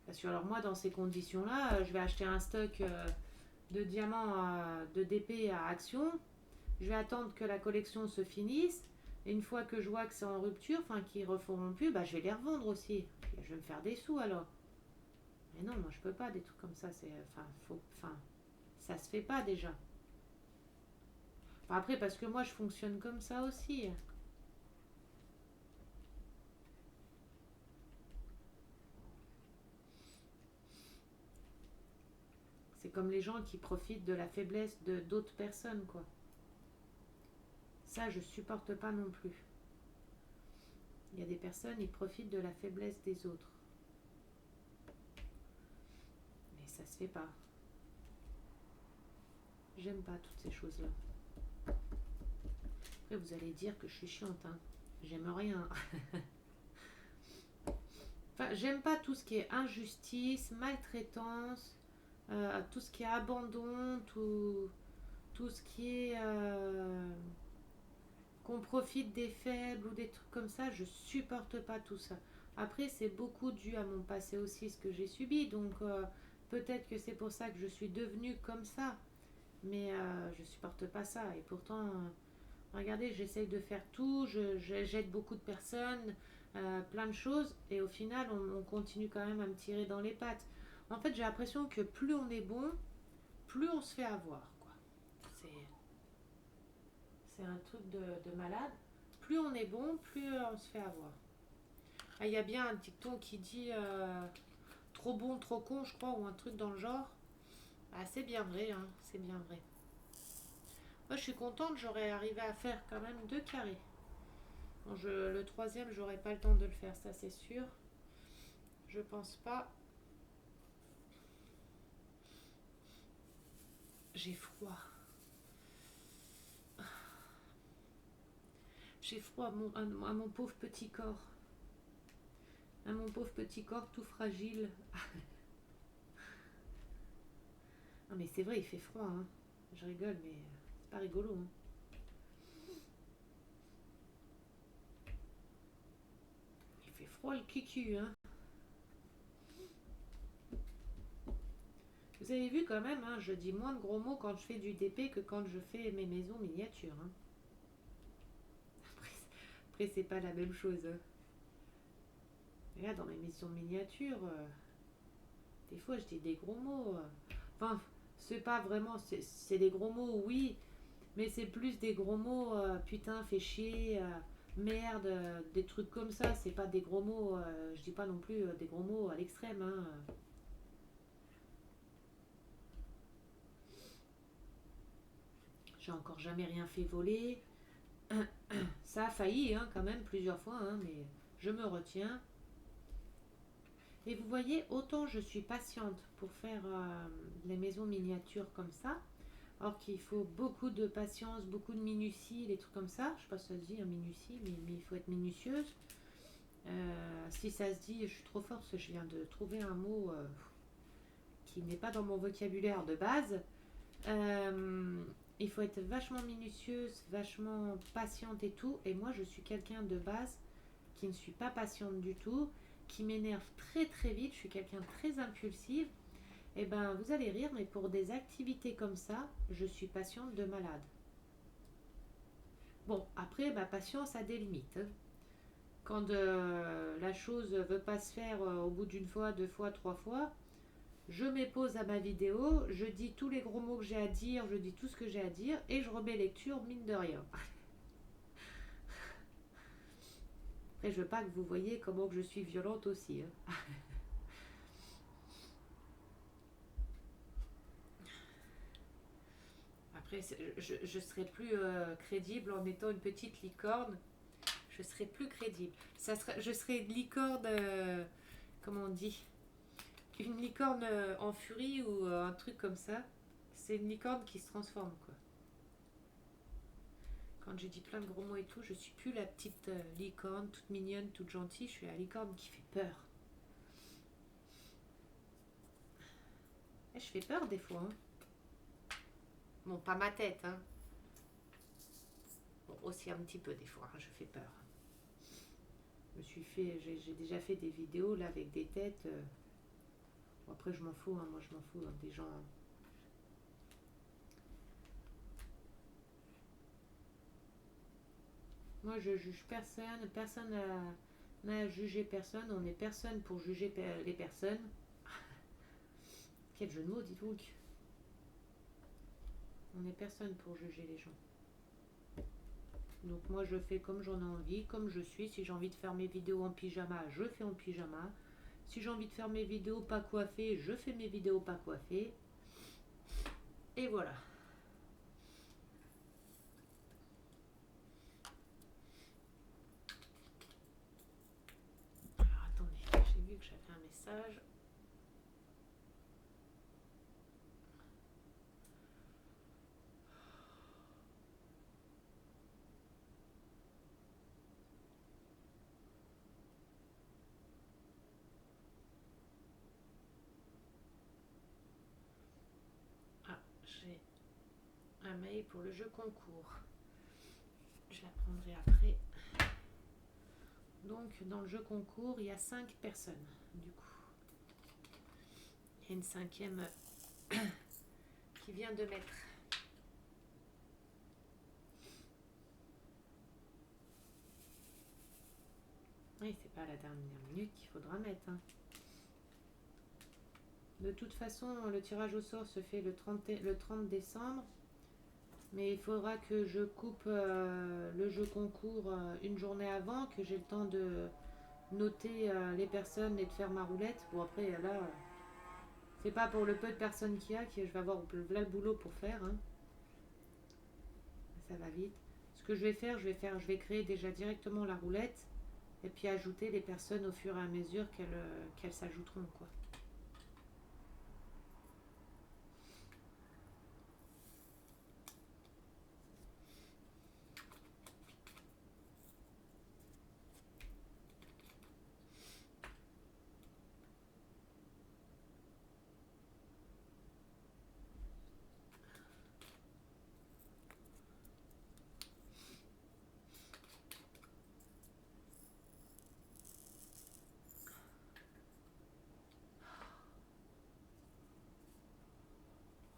Parce que, alors, moi, dans ces conditions-là, je vais acheter un stock de diamants de DP à Action. Je vais attendre que la collection se finisse. Et une fois que je vois que c'est en rupture, enfin qu'ils referont plus, bah je vais les revendre aussi. Puis, je vais me faire des sous alors. Mais non, moi je peux pas des trucs comme ça. C'est, ça se fait pas déjà. Enfin, après parce que moi je fonctionne comme ça aussi. C'est comme les gens qui profitent de la faiblesse de d'autres personnes quoi. Ça je supporte pas non plus. Il y a des personnes ils profitent de la faiblesse des autres. Mais ça se fait pas. J'aime pas toutes ces choses là. Après, vous allez dire que je suis chiante, hein. J'aime rien. Enfin, j'aime pas tout ce qui est injustice, maltraitance, tout ce qui est abandon, tout ce qui est qu'on profite des faibles ou des trucs comme ça. Je supporte pas tout ça. Après, c'est beaucoup dû à mon passé aussi, ce que j'ai subi. Donc, peut-être que c'est pour ça que je suis devenue comme ça. Mais je supporte pas ça. Et pourtant, regardez, j'essaye de faire tout, j'aide beaucoup de personnes, plein de choses, et au final, on continue quand même à me tirer dans les pattes. En fait, j'ai l'impression que plus on est bon, plus on se fait avoir, quoi. C'est un truc de malade. Plus on est bon, plus on se fait avoir. Ah, il y a bien un dicton qui dit trop bon, trop con, je crois, ou un truc dans le genre. Ah, c'est bien vrai, hein, c'est bien vrai. Moi, je suis contente, j'aurais arrivé à faire quand même 2 carrés. Bon, le troisième, j'aurais pas le temps de le faire, ça c'est sûr. Je pense pas. J'ai froid. J'ai froid à mon pauvre petit corps. À mon pauvre petit corps tout fragile. Non mais c'est vrai, il fait froid, hein. Je rigole, mais c'est pas rigolo, hein. Il fait froid le cucu, hein. Vous avez vu quand même, hein, je dis moins de gros mots quand je fais du DP que quand je fais mes maisons miniatures, hein. Après c'est pas la même chose, hein. Et là, dans mes maisons miniatures, des fois je dis des gros mots. Enfin, c'est pas vraiment, c'est des gros mots, oui, mais c'est plus des gros mots, putain, fais chier, merde, des trucs comme ça. C'est pas des gros mots, je dis pas non plus des gros mots à l'extrême, hein. J'ai encore jamais rien fait voler. Ça a failli, hein, quand même, plusieurs fois, hein, mais je me retiens. Et vous voyez, autant je suis patiente pour faire les maisons miniatures comme ça, alors qu'il faut beaucoup de patience, beaucoup de minutie, des trucs comme ça. Je sais pas si ça se dit, minutie, mais il faut être minutieuse. Si ça se dit, je suis trop forte, parce que je viens de trouver un mot qui n'est pas dans mon vocabulaire de base. Il faut être vachement minutieuse, vachement patiente et tout. Et moi, je suis quelqu'un de base qui ne suis pas patiente du tout, qui m'énerve très très vite. Je suis quelqu'un de très impulsive. Et ben, vous allez rire, mais pour des activités comme ça, je suis patiente de malade. Bon, après, ma patience a des limites, hein. Quand la chose ne veut pas se faire au bout d'une fois, 2 fois, 3 fois, je m'épose à ma vidéo, je dis tous les gros mots que j'ai à dire, je dis tout ce que j'ai à dire et je remets lecture mine de rien. Après, je veux pas que vous voyez comment que je suis violente aussi, hein. Après, je serai plus crédible en étant une petite licorne. Je serai plus crédible. Je serai une licorne, comment on dit, une licorne en furie ou un truc comme ça. C'est une licorne qui se transforme, quoi. Quand j'ai dit plein de gros mots et tout, je suis plus la petite licorne toute mignonne, toute gentille. Je suis la licorne qui fait peur. Et je fais peur des fois, hein. Bon, pas ma tête, hein. Bon, aussi un petit peu des fois, hein, je fais peur. J'ai déjà fait des vidéos là avec des têtes. Bon, après, je m'en fous, hein, moi je m'en fous, hein, des gens. Moi, je juge personne, personne n'a à juger personne, on n'est personne pour juger les personnes. Quel jeu de mots, dis donc. On n'est personne pour juger les gens. Donc moi, je fais comme j'en ai envie, comme je suis. Si j'ai envie de faire mes vidéos en pyjama, je fais en pyjama. Si j'ai envie de faire mes vidéos pas coiffées, je fais mes vidéos pas coiffées. Et voilà. Alors attendez, j'ai vu que j'avais un message. Ah, j'ai un mail pour le jeu concours. Je la prendrai après. Donc dans le jeu concours, il y a 5 personnes du coup. Il y a une cinquième qui vient de mettre. Oui, c'est pas à la dernière minute qu'il faudra mettre, hein. De toute façon, le tirage au sort se fait le 30 décembre. Mais il faudra que je coupe le jeu concours une journée avant, que j'ai le temps de noter les personnes et de faire ma roulette. Bon, après, là, c'est pas pour le peu de personnes qu'il y a que je vais avoir là le boulot pour faire. Hein. Ça va vite. Ce que je vais créer déjà directement la roulette et puis ajouter les personnes au fur et à mesure qu'elles s'ajouteront, quoi.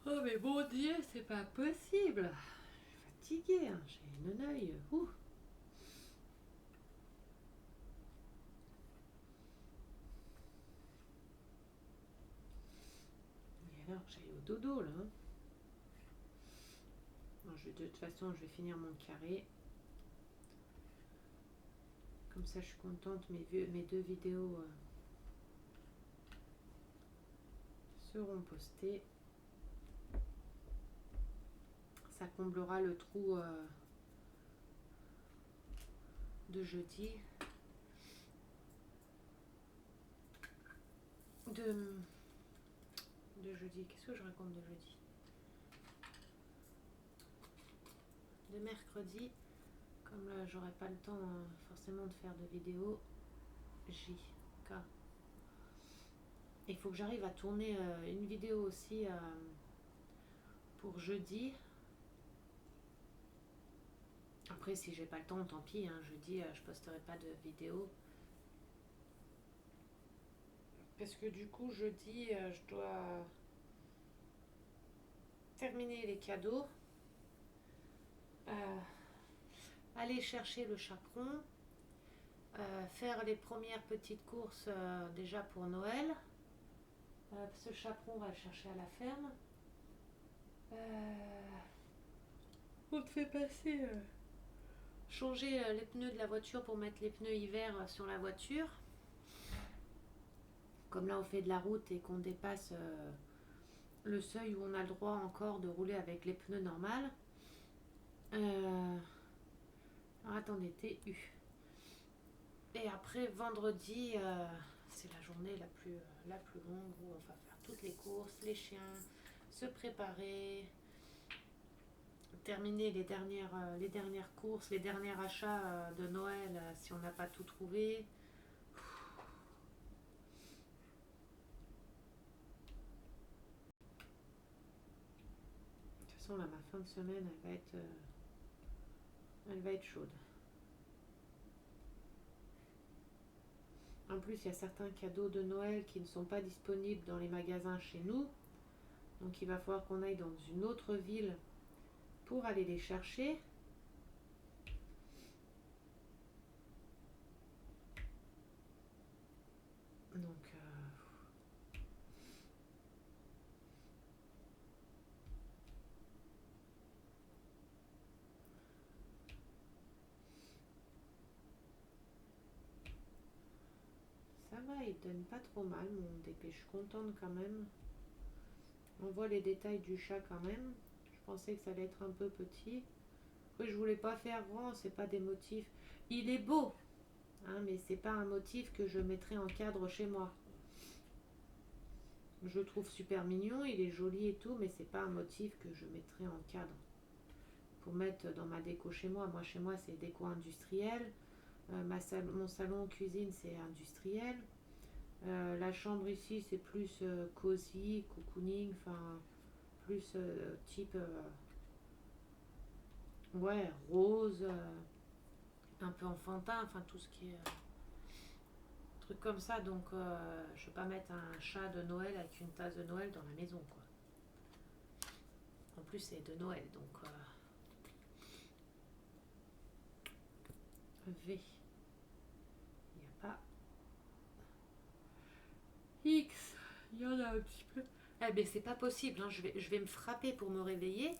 Oh mais bon Dieu, c'est pas possible. Je suis fatiguée, hein. J'ai une œil. Ouh. Et alors, j'aille au dodo là. Hein. Non, de toute façon, je vais finir mon carré. Comme ça, je suis contente. Mes 2 vidéos seront postées. Ça comblera le trou de jeudi. De jeudi. Qu'est-ce que je raconte de jeudi? De mercredi. Comme là, j'aurai pas le temps forcément de faire de vidéo. JK. Il faut que j'arrive à tourner une vidéo aussi pour jeudi. Après, si j'ai pas le temps, tant pis. Hein, jeudi, je posterai pas de vidéo. Parce que du coup, jeudi, je dois terminer les cadeaux. Aller chercher le chaperon. Faire les premières petites courses déjà pour Noël. Ce chaperon, on va le chercher à la ferme. On te fait passer... changer les pneus de la voiture pour mettre les pneus hiver sur la voiture. Comme là, on fait de la route et qu'on dépasse le seuil où on a le droit encore de rouler avec les pneus normales. Alors, attendez, TU. Et après, vendredi, c'est la journée la plus longue où on va faire toutes les courses, les chiens, se préparer, terminer les dernières courses, les derniers achats de Noël si on n'a pas tout trouvé. De toute façon, là, ma fin de semaine, elle va être chaude. En plus, il y a certains cadeaux de Noël qui ne sont pas disponibles dans les magasins chez nous. Donc, il va falloir qu'on aille dans une autre ville pour aller les chercher. Donc, ça va, il donne pas trop mal mon dépêche. Je suis contente quand même. On voit les détails du chat quand même. Je pensais que ça allait être un peu petit. Oui, je voulais pas faire grand, c'est pas des motifs. Il est beau, hein, mais c'est pas un motif que je mettrais en cadre chez moi. Je le trouve super mignon, il est joli et tout, mais c'est pas un motif que je mettrais en cadre pour mettre dans ma déco chez moi. Moi, chez moi, c'est déco industrielle. Mon salon cuisine, c'est industriel. La chambre ici, c'est plus cosy, cocooning, enfin, plus type ouais, rose, un peu enfantin, enfin tout ce qui est truc comme ça. Donc, je vais pas mettre un chat de Noël avec une tasse de Noël dans la maison, quoi. En plus, c'est de Noël, donc V. Il n'y a pas X. Il y en a un petit peu. Eh ben c'est pas possible, hein. Je vais me frapper pour me réveiller.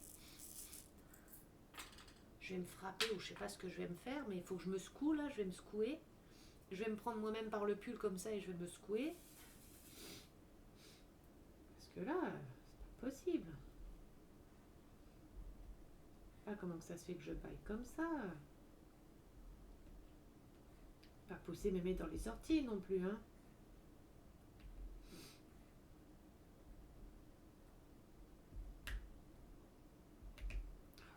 Je vais me frapper ou je sais pas ce que je vais me faire, mais il faut que je me secoue là, je vais me secouer. Je vais me prendre moi-même par le pull comme ça et je vais me secouer. Parce que là, c'est pas possible. Ah, comment ça se fait que je baille comme ça? Pas pousser mémé dans les orties non plus, hein.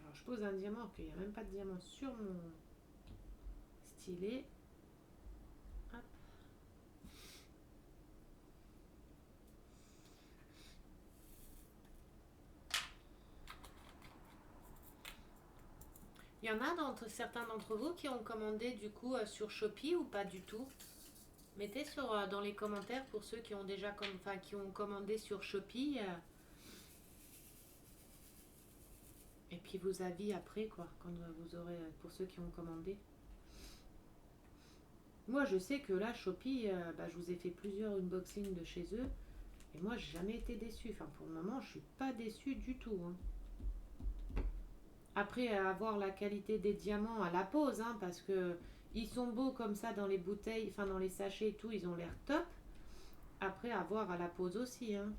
Alors je pose un diamant, qu'il n'y a même pas de diamant sur mon stylet. Hop. Il y en a certains d'entre vous qui ont commandé du coup sur Shopee ou pas du tout? Mettez dans les commentaires pour ceux qui ont déjà qui ont commandé sur Shopee. Et puis vos avis après quoi, quand vous aurez pour ceux qui ont commandé. Moi je sais que là Shopee, je vous ai fait plusieurs unboxings de chez eux. Et moi j'ai jamais été déçue. Enfin pour le moment je suis pas déçue du tout, hein. Après avoir la qualité des diamants à la pose, hein, parce que ils sont beaux comme ça dans les bouteilles, enfin dans les sachets et tout, ils ont l'air top. Après avoir à la pose aussi, hein.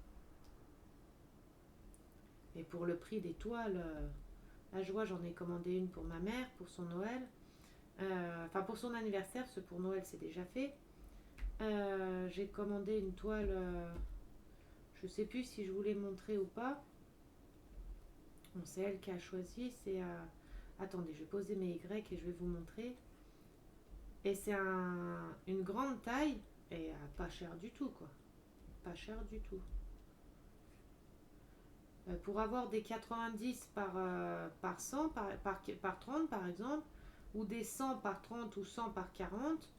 Et pour le prix des toiles, là je vois j'en ai commandé une pour ma mère, pour son Noël. Enfin pour son anniversaire, parce que pour Noël c'est déjà fait. J'ai commandé une toile, je sais plus si je voulais montrer ou pas. Bon, c'est elle qui a choisi, c'est... attendez, je vais poser mes Y et je vais vous montrer. Et c'est une grande taille et pas cher du tout quoi. Pas cher du tout. Pour avoir des 90 par 100, par 30 par exemple, ou des 100 par 30 ou 100 par 40,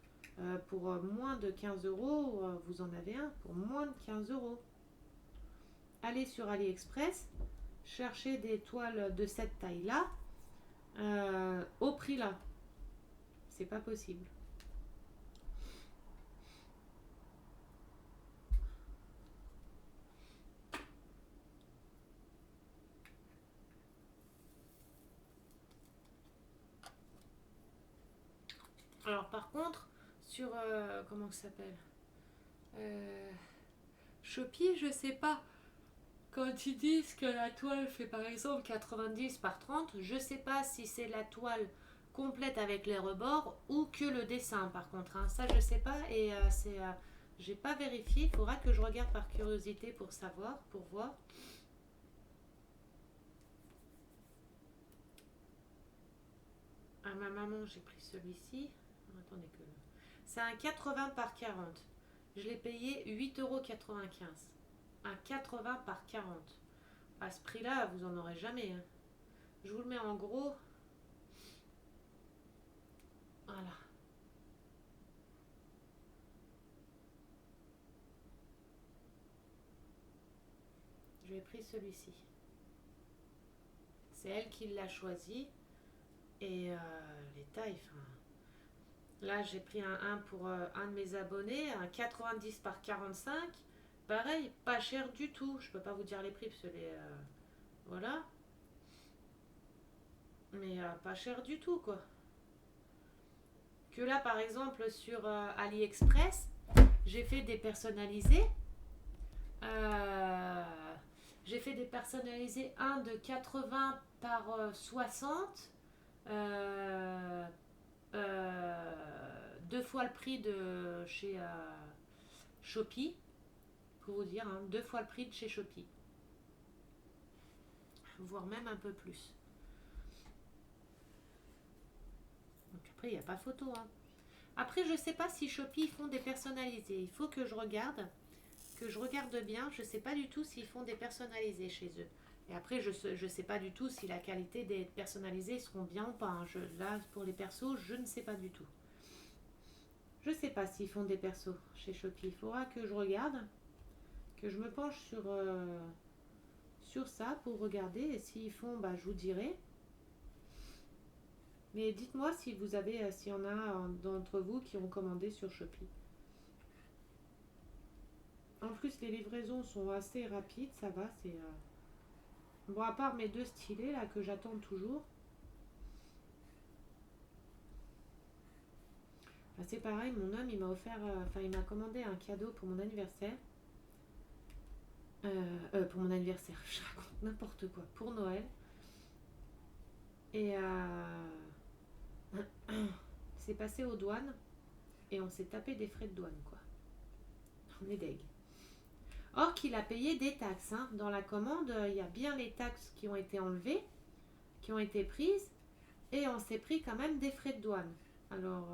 pour moins de 15 euros, vous en avez un pour moins de 15 euros. Allez sur AliExpress, cherchez des toiles de cette taille-là, au prix là. C'est pas possible. Alors par contre, sur comment ça s'appelle, Shopee, je sais pas. Quand ils disent que la toile fait par exemple 90 par 30, je sais pas si c'est la toile complète avec les rebords ou que le dessin par contre, hein. Ça je sais pas et j'ai pas vérifié. Il faudra que je regarde par curiosité pour savoir, pour voir. À ma maman, j'ai pris celui-ci. Attendez que... C'est un 80 par 40. Je l'ai payé 8,95 €. Un 80 par 40. À ce prix-là, vous en aurez jamais, hein. Je vous le mets en gros. Voilà. J'ai pris celui-ci. C'est elle qui l'a choisi. Et les tailles, là j'ai pris un pour un de mes abonnés, un 90 par 45. Pareil, pas cher du tout. Je peux pas vous dire les prix parce que voilà. Mais pas cher du tout quoi. Que là par exemple sur AliExpress, j'ai fait des personnalisés. J'ai fait des personnalisés, un de 80 par 60. Deux fois le prix de chez Shopee. Pour vous dire, hein, deux fois le prix de chez Shopee. Voire même un peu plus. Donc après, il n'y a pas photo, hein. Après, je sais pas si Shopee font des personnalisés. Il faut que je regarde bien. Je sais pas du tout s'ils font des personnalisés chez eux. Et après, je sais pas du tout si la qualité des personnalisés seront bien ou pas, hein. Là, pour les persos, je ne sais pas du tout. Je sais pas s'ils font des persos chez Shopee. Il faudra que je regarde, que je me penche sur ça pour regarder. Et s'ils font, je vous dirai. Mais dites-moi si vous avez, s'il y en a d'entre vous qui ont commandé sur Shopee. plus, les livraisons sont assez rapides, ça va. Bon, à part mes deux stylés là que j'attends toujours. Bah, c'est pareil, mon homme il m'a offert, enfin il m'a commandé un cadeau pour mon anniversaire. Pour mon anniversaire, je raconte n'importe quoi. Pour Noël. Et c'est passé aux douanes et on s'est tapé des frais de douane quoi. On est deg. Or qu'il a payé des taxes. Hein. Dans la commande, il y a bien les taxes qui ont été enlevées, qui ont été prises, et on s'est pris quand même des frais de douane. Alors,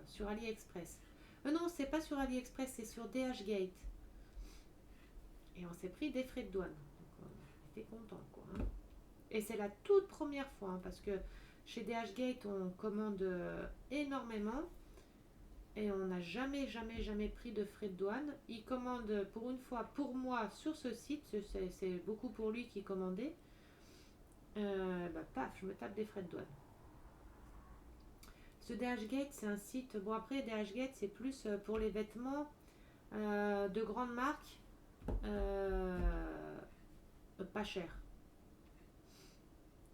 sur AliExpress. Non, c'est pas sur AliExpress, c'est sur DHgate. Et on s'est pris des frais de douane. Donc, on était content, quoi. Hein. Et c'est la toute première fois, hein, parce que chez DHgate, on commande énormément. Et on n'a jamais pris de frais de douane. Il commande pour une fois pour moi sur ce site, c'est beaucoup pour lui qui commandait. Paf, je me tape des frais de douane. Ce DHgate, c'est un site. Bon, après, DHgate, c'est plus pour les vêtements de grandes marques, pas cher,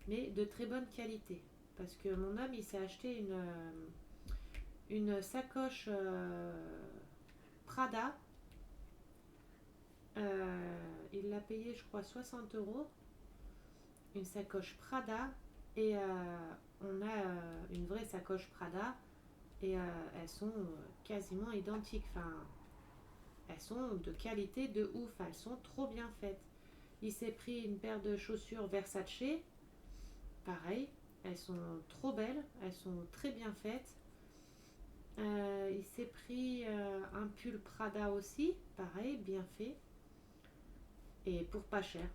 mais de très bonne qualité. Parce que mon homme, il s'est acheté une sacoche Prada. Il l'a payé, je crois, 60 €. Une sacoche Prada. Et on a une vraie sacoche Prada. Et elles sont quasiment identiques. Enfin, elles sont de qualité de ouf. Elles sont trop bien faites. Il s'est pris une paire de chaussures Versace. Pareil. Elles sont trop belles. Elles sont très bien faites. Il s'est pris un pull Prada aussi, pareil, bien fait, et pour pas cher.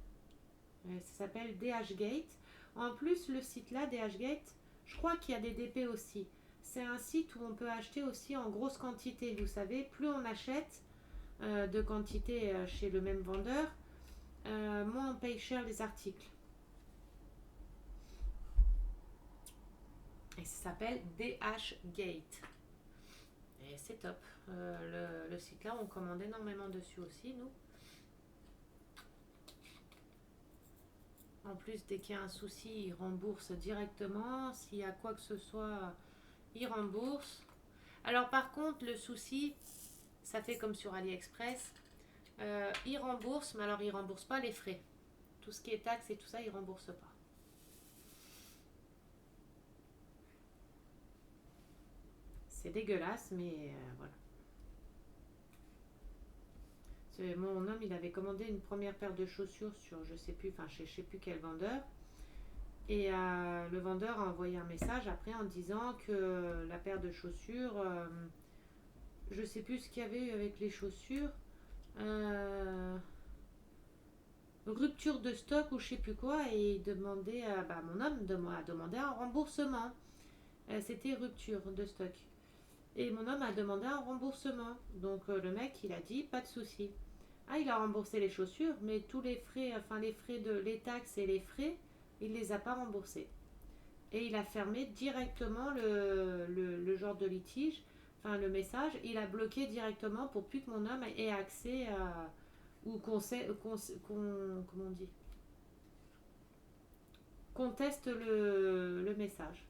Ça s'appelle DHgate. En plus, le site là, DHgate, je crois qu'il y a des DP aussi. C'est un site où on peut acheter aussi en grosse quantité. Vous savez, plus on achète de quantité chez le même vendeur, moins on paye cher les articles. Et ça s'appelle DHgate. Et c'est top. Le site là, on commande énormément dessus aussi, nous. En plus, dès qu'il y a un souci, ils remboursent directement. S'il y a quoi que ce soit, ils remboursent. Alors par contre, le souci, ça fait comme sur AliExpress. Ils remboursent, mais alors ils remboursent pas les frais. Tout ce qui est taxes et tout ça, ils remboursent pas. C'est dégueulasse, mais voilà. Mon homme, il avait commandé une première paire de chaussures sur je sais plus quel vendeur. Et le vendeur a envoyé un message après en disant que la paire de chaussures, je sais plus ce qu'il y avait eu avec les chaussures, rupture de stock ou je sais plus quoi, et il demandait, mon homme a demandé un remboursement. C'était rupture de stock. Et mon homme a demandé un remboursement. Donc le mec, il a dit pas de souci. Ah, il a remboursé les chaussures, mais tous les frais, les taxes et les frais, il les a pas remboursés. Et il a fermé directement le genre de litige, enfin le message, il a bloqué directement pour plus que mon homme ait accès à, ou comment on dit, conteste le message.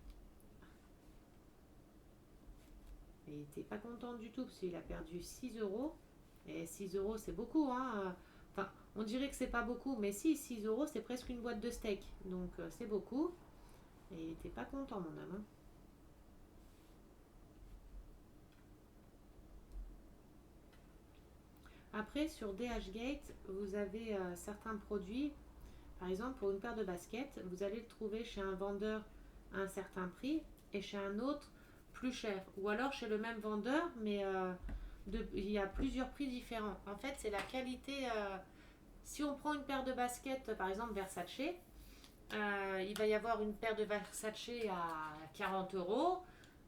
Et il n'était pas content du tout parce qu'il a perdu 6 €. Et 6 € c'est beaucoup, hein. Enfin, on dirait que c'est pas beaucoup, mais si, 6 € c'est presque une boîte de steak. Donc c'est beaucoup. Et il n'était pas content, mon homme. Hein. Après, sur DHgate, vous avez certains produits. Par exemple, pour une paire de baskets, vous allez le trouver chez un vendeur à un certain prix et chez un autre plus cher. Ou alors chez le même vendeur, mais il y a plusieurs prix différents. En fait, c'est la qualité. Si on prend une paire de baskets, par exemple Versace, il va y avoir une paire de Versace à 40 €.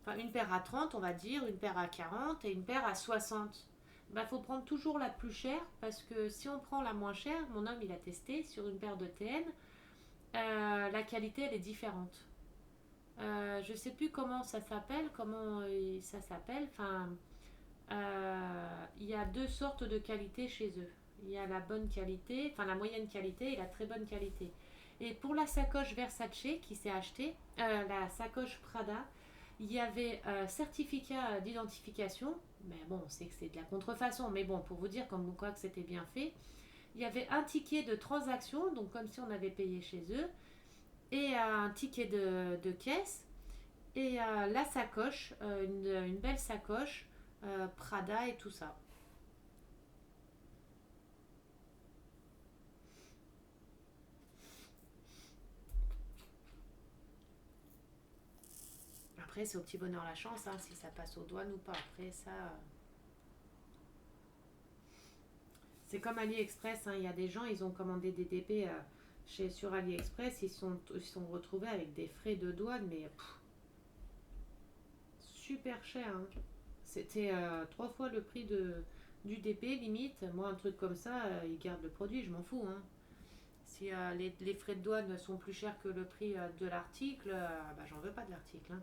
Enfin, une paire à 30, on va dire, une paire à 40 et une paire à 60. Faut prendre toujours la plus chère parce que si on prend la moins chère, mon homme il a testé sur une paire de TN, la qualité elle est différente. Je sais plus comment ça s'appelle, Enfin, il y a deux sortes de qualité chez eux. Il y a la bonne qualité, enfin la moyenne qualité et la très bonne qualité. Et pour la sacoche Versace qui s'est achetée, la sacoche Prada, il y avait certificat d'identification. Mais bon, on sait que c'est de la contrefaçon, mais bon, pour vous dire comme quoi que c'était bien fait. Il y avait un ticket de transaction, donc comme si on avait payé chez eux, et un ticket de caisse, et la sacoche, une belle sacoche, Prada et tout ça. Après, c'est au petit bonheur la chance, hein, si ça passe aux douanes ou pas. Après, ça, c'est comme AliExpress, hein. Il y a des gens, ils ont commandé des DP sur AliExpress, ils sont retrouvés avec des frais de douane, mais super cher, hein. C'était 3 fois le prix du DP, limite. Moi, un truc comme ça, ils gardent le produit, je m'en fous, hein. Si les frais de douane sont plus chers que le prix de l'article, bah, j'en veux pas de l'article, hein.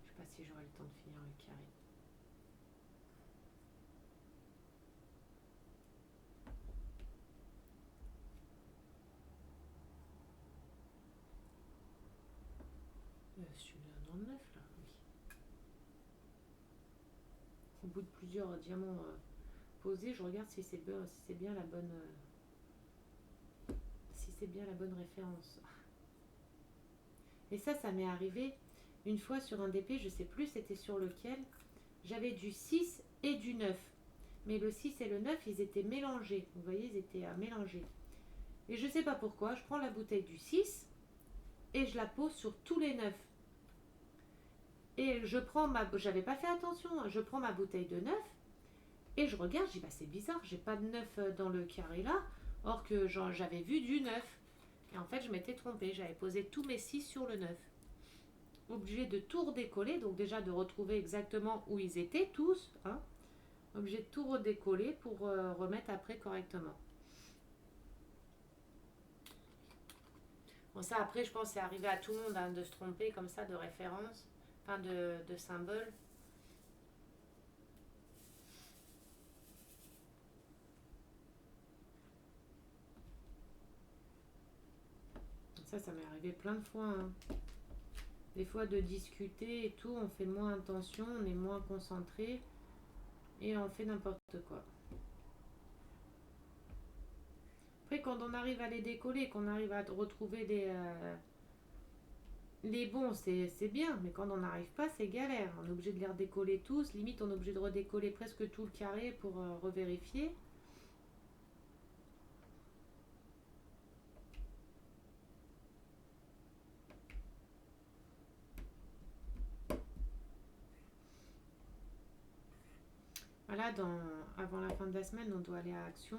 Je sais pas si j'aurai le temps de finir le carré. Celui-là dans le neuf, là, oui. Au bout de plusieurs diamants posés, je regarde si c'est bien la bonne, si c'est bien la bonne référence. Et ça m'est arrivé une fois sur un DP, je sais plus c'était sur lequel. J'avais du 6 et du 9. Mais le 6 et le 9, ils étaient mélangés. Vous voyez, ils étaient mélangés. Et je sais pas pourquoi, je prends la bouteille du 6 et je la pose sur tous les 9. Et j'avais pas fait attention, hein. Je prends ma bouteille de 9 et je regarde, je dis bah c'est bizarre, j'ai pas de 9 dans le carré là, or que j'avais vu du 9. Et en fait, je m'étais trompée, j'avais posé tous mes 6 sur le 9. Obligé de tout redécoller, donc déjà de retrouver exactement où ils étaient tous, hein. Obligé de tout redécoller pour remettre après correctement. Bon, ça après, je pense c'est arrivé à tout le monde, hein, de se tromper comme ça de référence, enfin de symbole. Ça m'est arrivé plein de fois, hein. Des fois de discuter et tout, on fait moins attention, on est moins concentré et on fait n'importe quoi. Après, quand on arrive à les décoller, qu'on arrive à retrouver les bons, c'est bien, mais quand on n'arrive pas, c'est galère. On est obligé de les redécoller tous, limite on est obligé de redécoller presque tout le carré pour revérifier. Voilà, avant la fin de la semaine, on doit aller à Action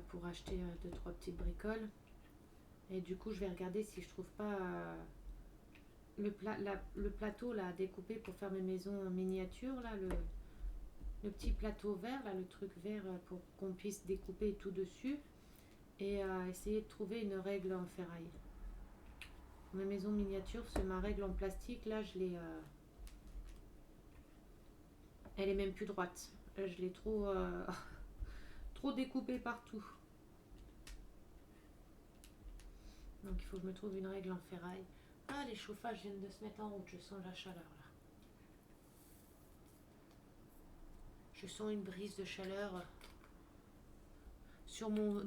pour acheter 2-3 petites bricoles. Et du coup, je vais regarder si je trouve pas le plateau là à découper pour faire mes maisons en miniature, là, le petit plateau vert, là, le truc vert pour qu'on puisse découper tout dessus. Et essayer de trouver une règle en ferraille. Ma maison miniature, c'est ma règle en plastique, là, elle est même plus droite. Je l'ai trop, trop découpée partout. Donc il faut que je me trouve une règle en ferraille. Ah, les chauffages viennent de se mettre en route, je sens la chaleur là. Je sens une brise de chaleur sur mon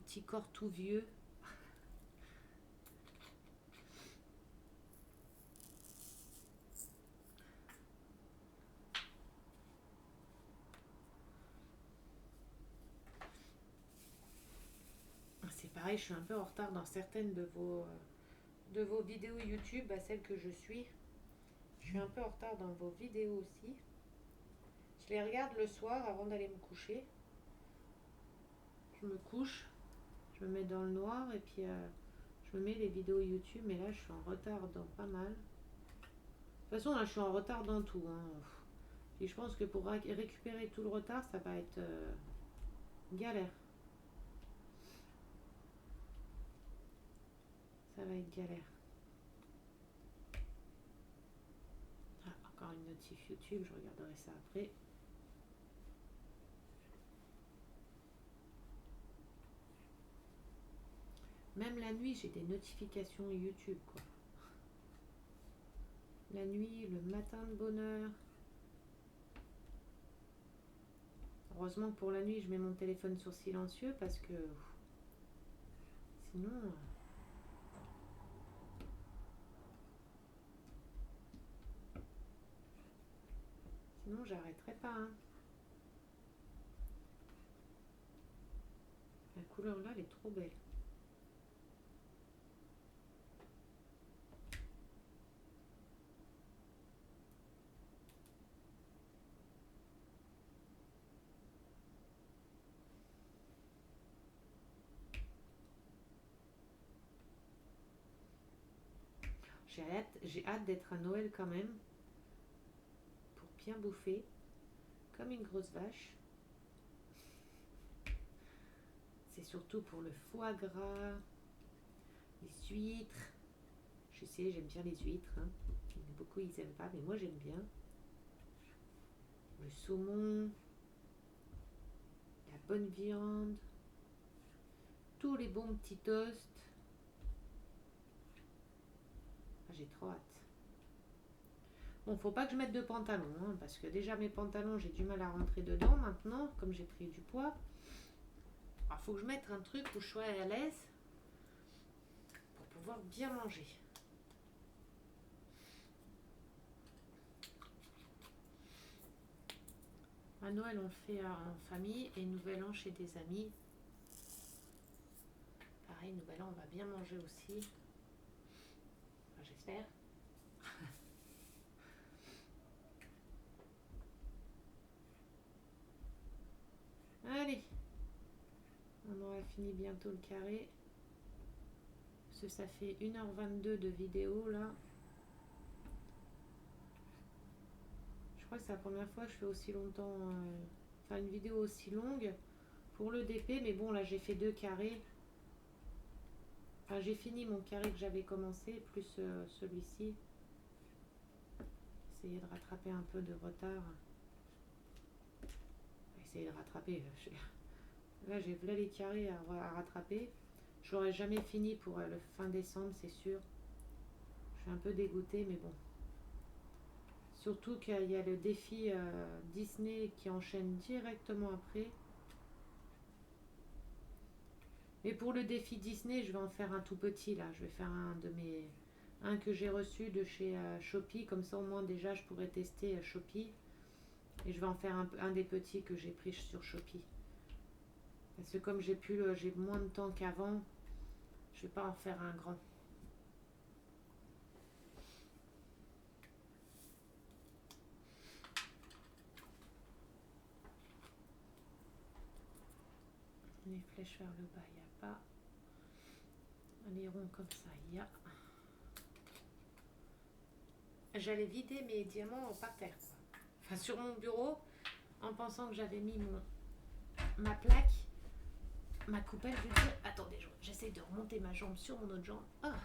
petit corps tout vieux. C'est pareil, je suis un peu en retard dans certaines de vos vidéos YouTube, celles que je suis. Je suis un peu en retard dans vos vidéos aussi. Je les regarde le soir avant d'aller me coucher. je me couche, je me mets dans le noir et puis je me mets les vidéos YouTube. Mais là, je suis en retard dans pas mal. De toute façon, là, je suis en retard dans tout. Hein. Et je pense que pour récupérer tout le retard, ça va être galère. Ça va être galère. Ah, encore une notif YouTube, je regarderai ça après. Même la nuit, j'ai des notifications YouTube, quoi. La nuit, le matin de bonne heure. Heureusement que pour la nuit, je mets mon téléphone sur silencieux parce que sinon... Sinon, j'arrêterai pas. Hein. La couleur là, elle est trop belle. J'ai hâte d'être à Noël quand même. Pour bien bouffer. Comme une grosse vache. C'est surtout pour le foie gras. Les huîtres. Je sais, j'aime bien les huîtres. Hein. Beaucoup, ils n'aiment pas, mais moi, j'aime bien. Le saumon. La bonne viande. Tous les bons petits toasts. Ah, j'ai trop hâte. Bon, faut pas que je mette de pantalon, hein, parce que déjà mes pantalons, j'ai du mal à rentrer dedans maintenant, comme j'ai pris du poids. Alors, faut que je mette un truc où je sois à l'aise pour pouvoir bien manger. À Noël, on le fait en famille et Nouvel An chez des amis. Pareil, Nouvel An, on va bien manger aussi. Enfin, j'espère. Allez, on aura fini bientôt le carré. Parce que ça fait 1h22 de vidéo là. Je crois que c'est la première fois que je fais aussi longtemps, enfin une vidéo aussi longue pour le DP. Mais bon, là j'ai fait 2 carrés. Enfin, j'ai fini mon carré que j'avais commencé, plus celui-ci. Essayer de rattraper un peu de retard. Essayer de rattraper. Là, j'ai là les carrés à rattraper. Je l'aurais jamais fini pour le fin décembre, c'est sûr. Je suis un peu dégoûtée, mais bon. Surtout qu'il y a le défi Disney qui enchaîne directement après. Mais pour le défi Disney, je vais en faire un tout petit là. Je vais faire un que j'ai reçu de chez Shopee. Comme ça, au moins, déjà, je pourrais tester Shopee. Et je vais en faire un des petits que j'ai pris sur Shopee. Parce que comme j'ai moins de temps qu'avant, je vais pas en faire un grand. Les flèches vers le bas, il n'y a pas. Les ronds comme ça, il y a. J'allais vider mes diamants par terre, quoi. Enfin, sur mon bureau, en pensant que j'avais mis ma plaque, ma coupelle, je veux dire. Attendez, j'essaie de remonter ma jambe sur mon autre jambe. Ah.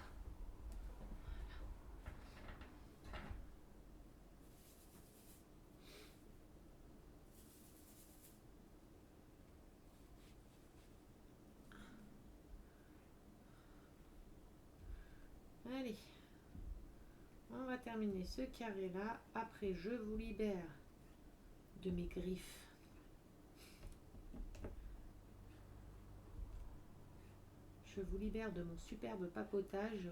Allez, on va terminer ce carré là. Après, je vous libère de mes griffes. Je vous libère de mon superbe papotage.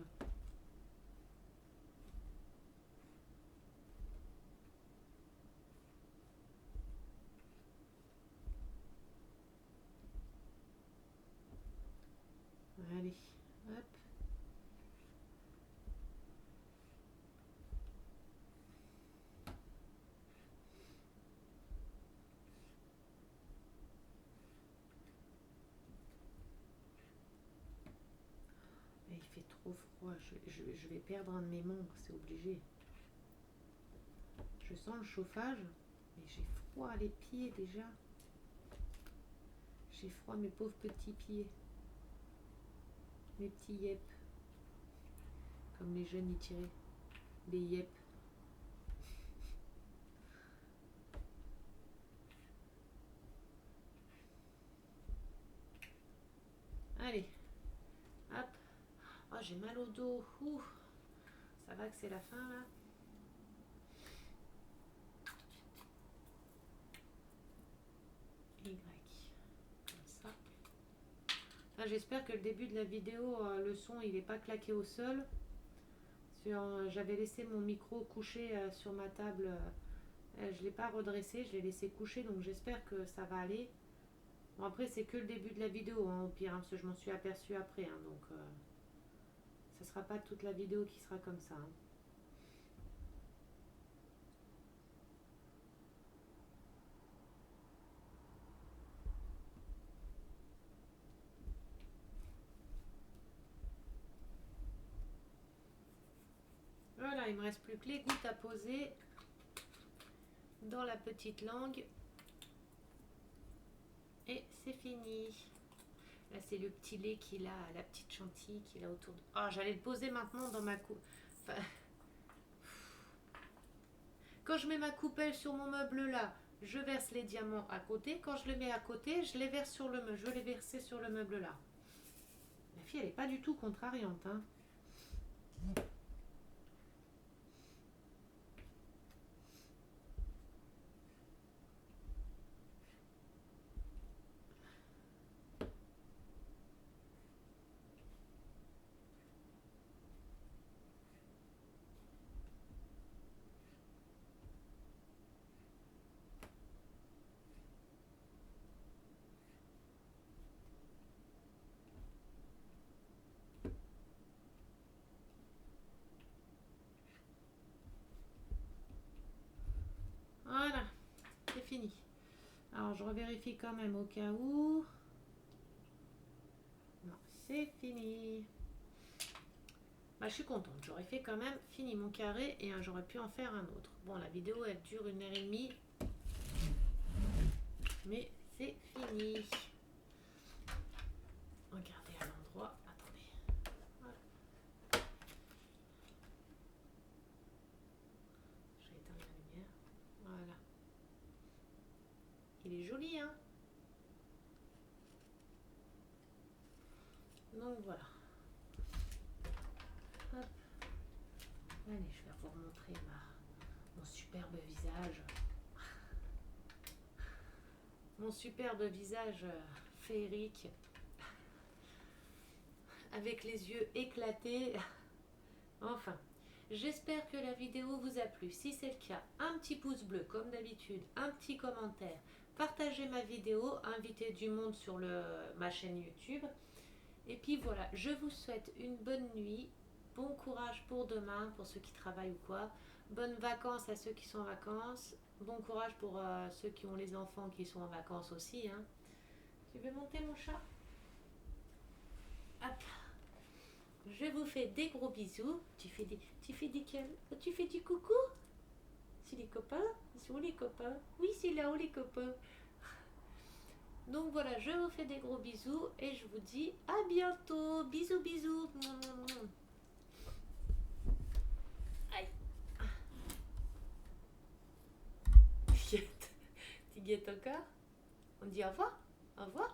Allez, hop. il fait trop froid. Je vais perdre un de mes membres, c'est obligé. Je sens le chauffage, mais j'ai froid à les pieds déjà. J'ai froid mes pauvres petits pieds. Mes petits yep. Comme les jeunes y tiraient. Des yep. Allez. Hop. Oh, j'ai mal au dos. Ouh. Ça va que c'est la fin là. Y. Comme ça. Là, j'espère que le début de la vidéo, le son, il n'est pas claqué au sol. J'avais laissé mon micro couché sur ma table. Je ne l'ai pas redressé, je l'ai laissé coucher, donc j'espère que ça va aller. Bon, après, c'est que le début de la vidéo, hein, au pire, hein, parce que je m'en suis aperçue après. Hein, donc, ça ne sera pas toute la vidéo qui sera comme ça. Hein. Voilà, il me reste plus que les gouttes à poser dans la petite langue. Et c'est fini. Là, c'est le petit lait qu'il a, la petite chantilly qu'il a autour de... Ah, j'allais le poser maintenant dans ma coupe. Enfin... Quand je mets ma coupelle sur mon meuble là, je verse les diamants à côté. Quand je le mets à côté, je les verse sur le meuble. Je veux les verser sur le meuble là. Ma fille, elle n'est pas du tout contrariante, hein. Voilà, c'est fini. Alors, je revérifie quand même au cas où. Non, c'est fini. Bah, je suis contente. J'aurais fait quand même fini mon carré et j'aurais pu en faire un autre. Bon, la vidéo, elle dure 1h30. Mais c'est fini. Regardez à l'endroit. Attendez. Voilà. J'ai éteint la lumière. Voilà. Il est joli, hein? Donc voilà. Hop. Allez, je vais vous remontrer mon superbe visage. Mon superbe visage féerique. Avec les yeux éclatés. Enfin, j'espère que la vidéo vous a plu. Si c'est le cas, un petit pouce bleu comme d'habitude, un petit commentaire. Partagez ma vidéo, invitez du monde sur ma chaîne YouTube. Et puis voilà, je vous souhaite une bonne nuit, bon courage pour demain, pour ceux qui travaillent ou quoi. Bonnes vacances à ceux qui sont en vacances. Bon courage pour ceux qui ont les enfants qui sont en vacances aussi. Hein. Tu veux monter mon chat? Hop. Je vous fais des gros bisous. Tu fais du coucou? C'est les copains? C'est où les copains? Oui, c'est là-haut les copains. Donc voilà, je vous fais des gros bisous et je vous dis à bientôt. Bisous, bisous. Aïe. Tu guettes encore? On dit au revoir? Au revoir?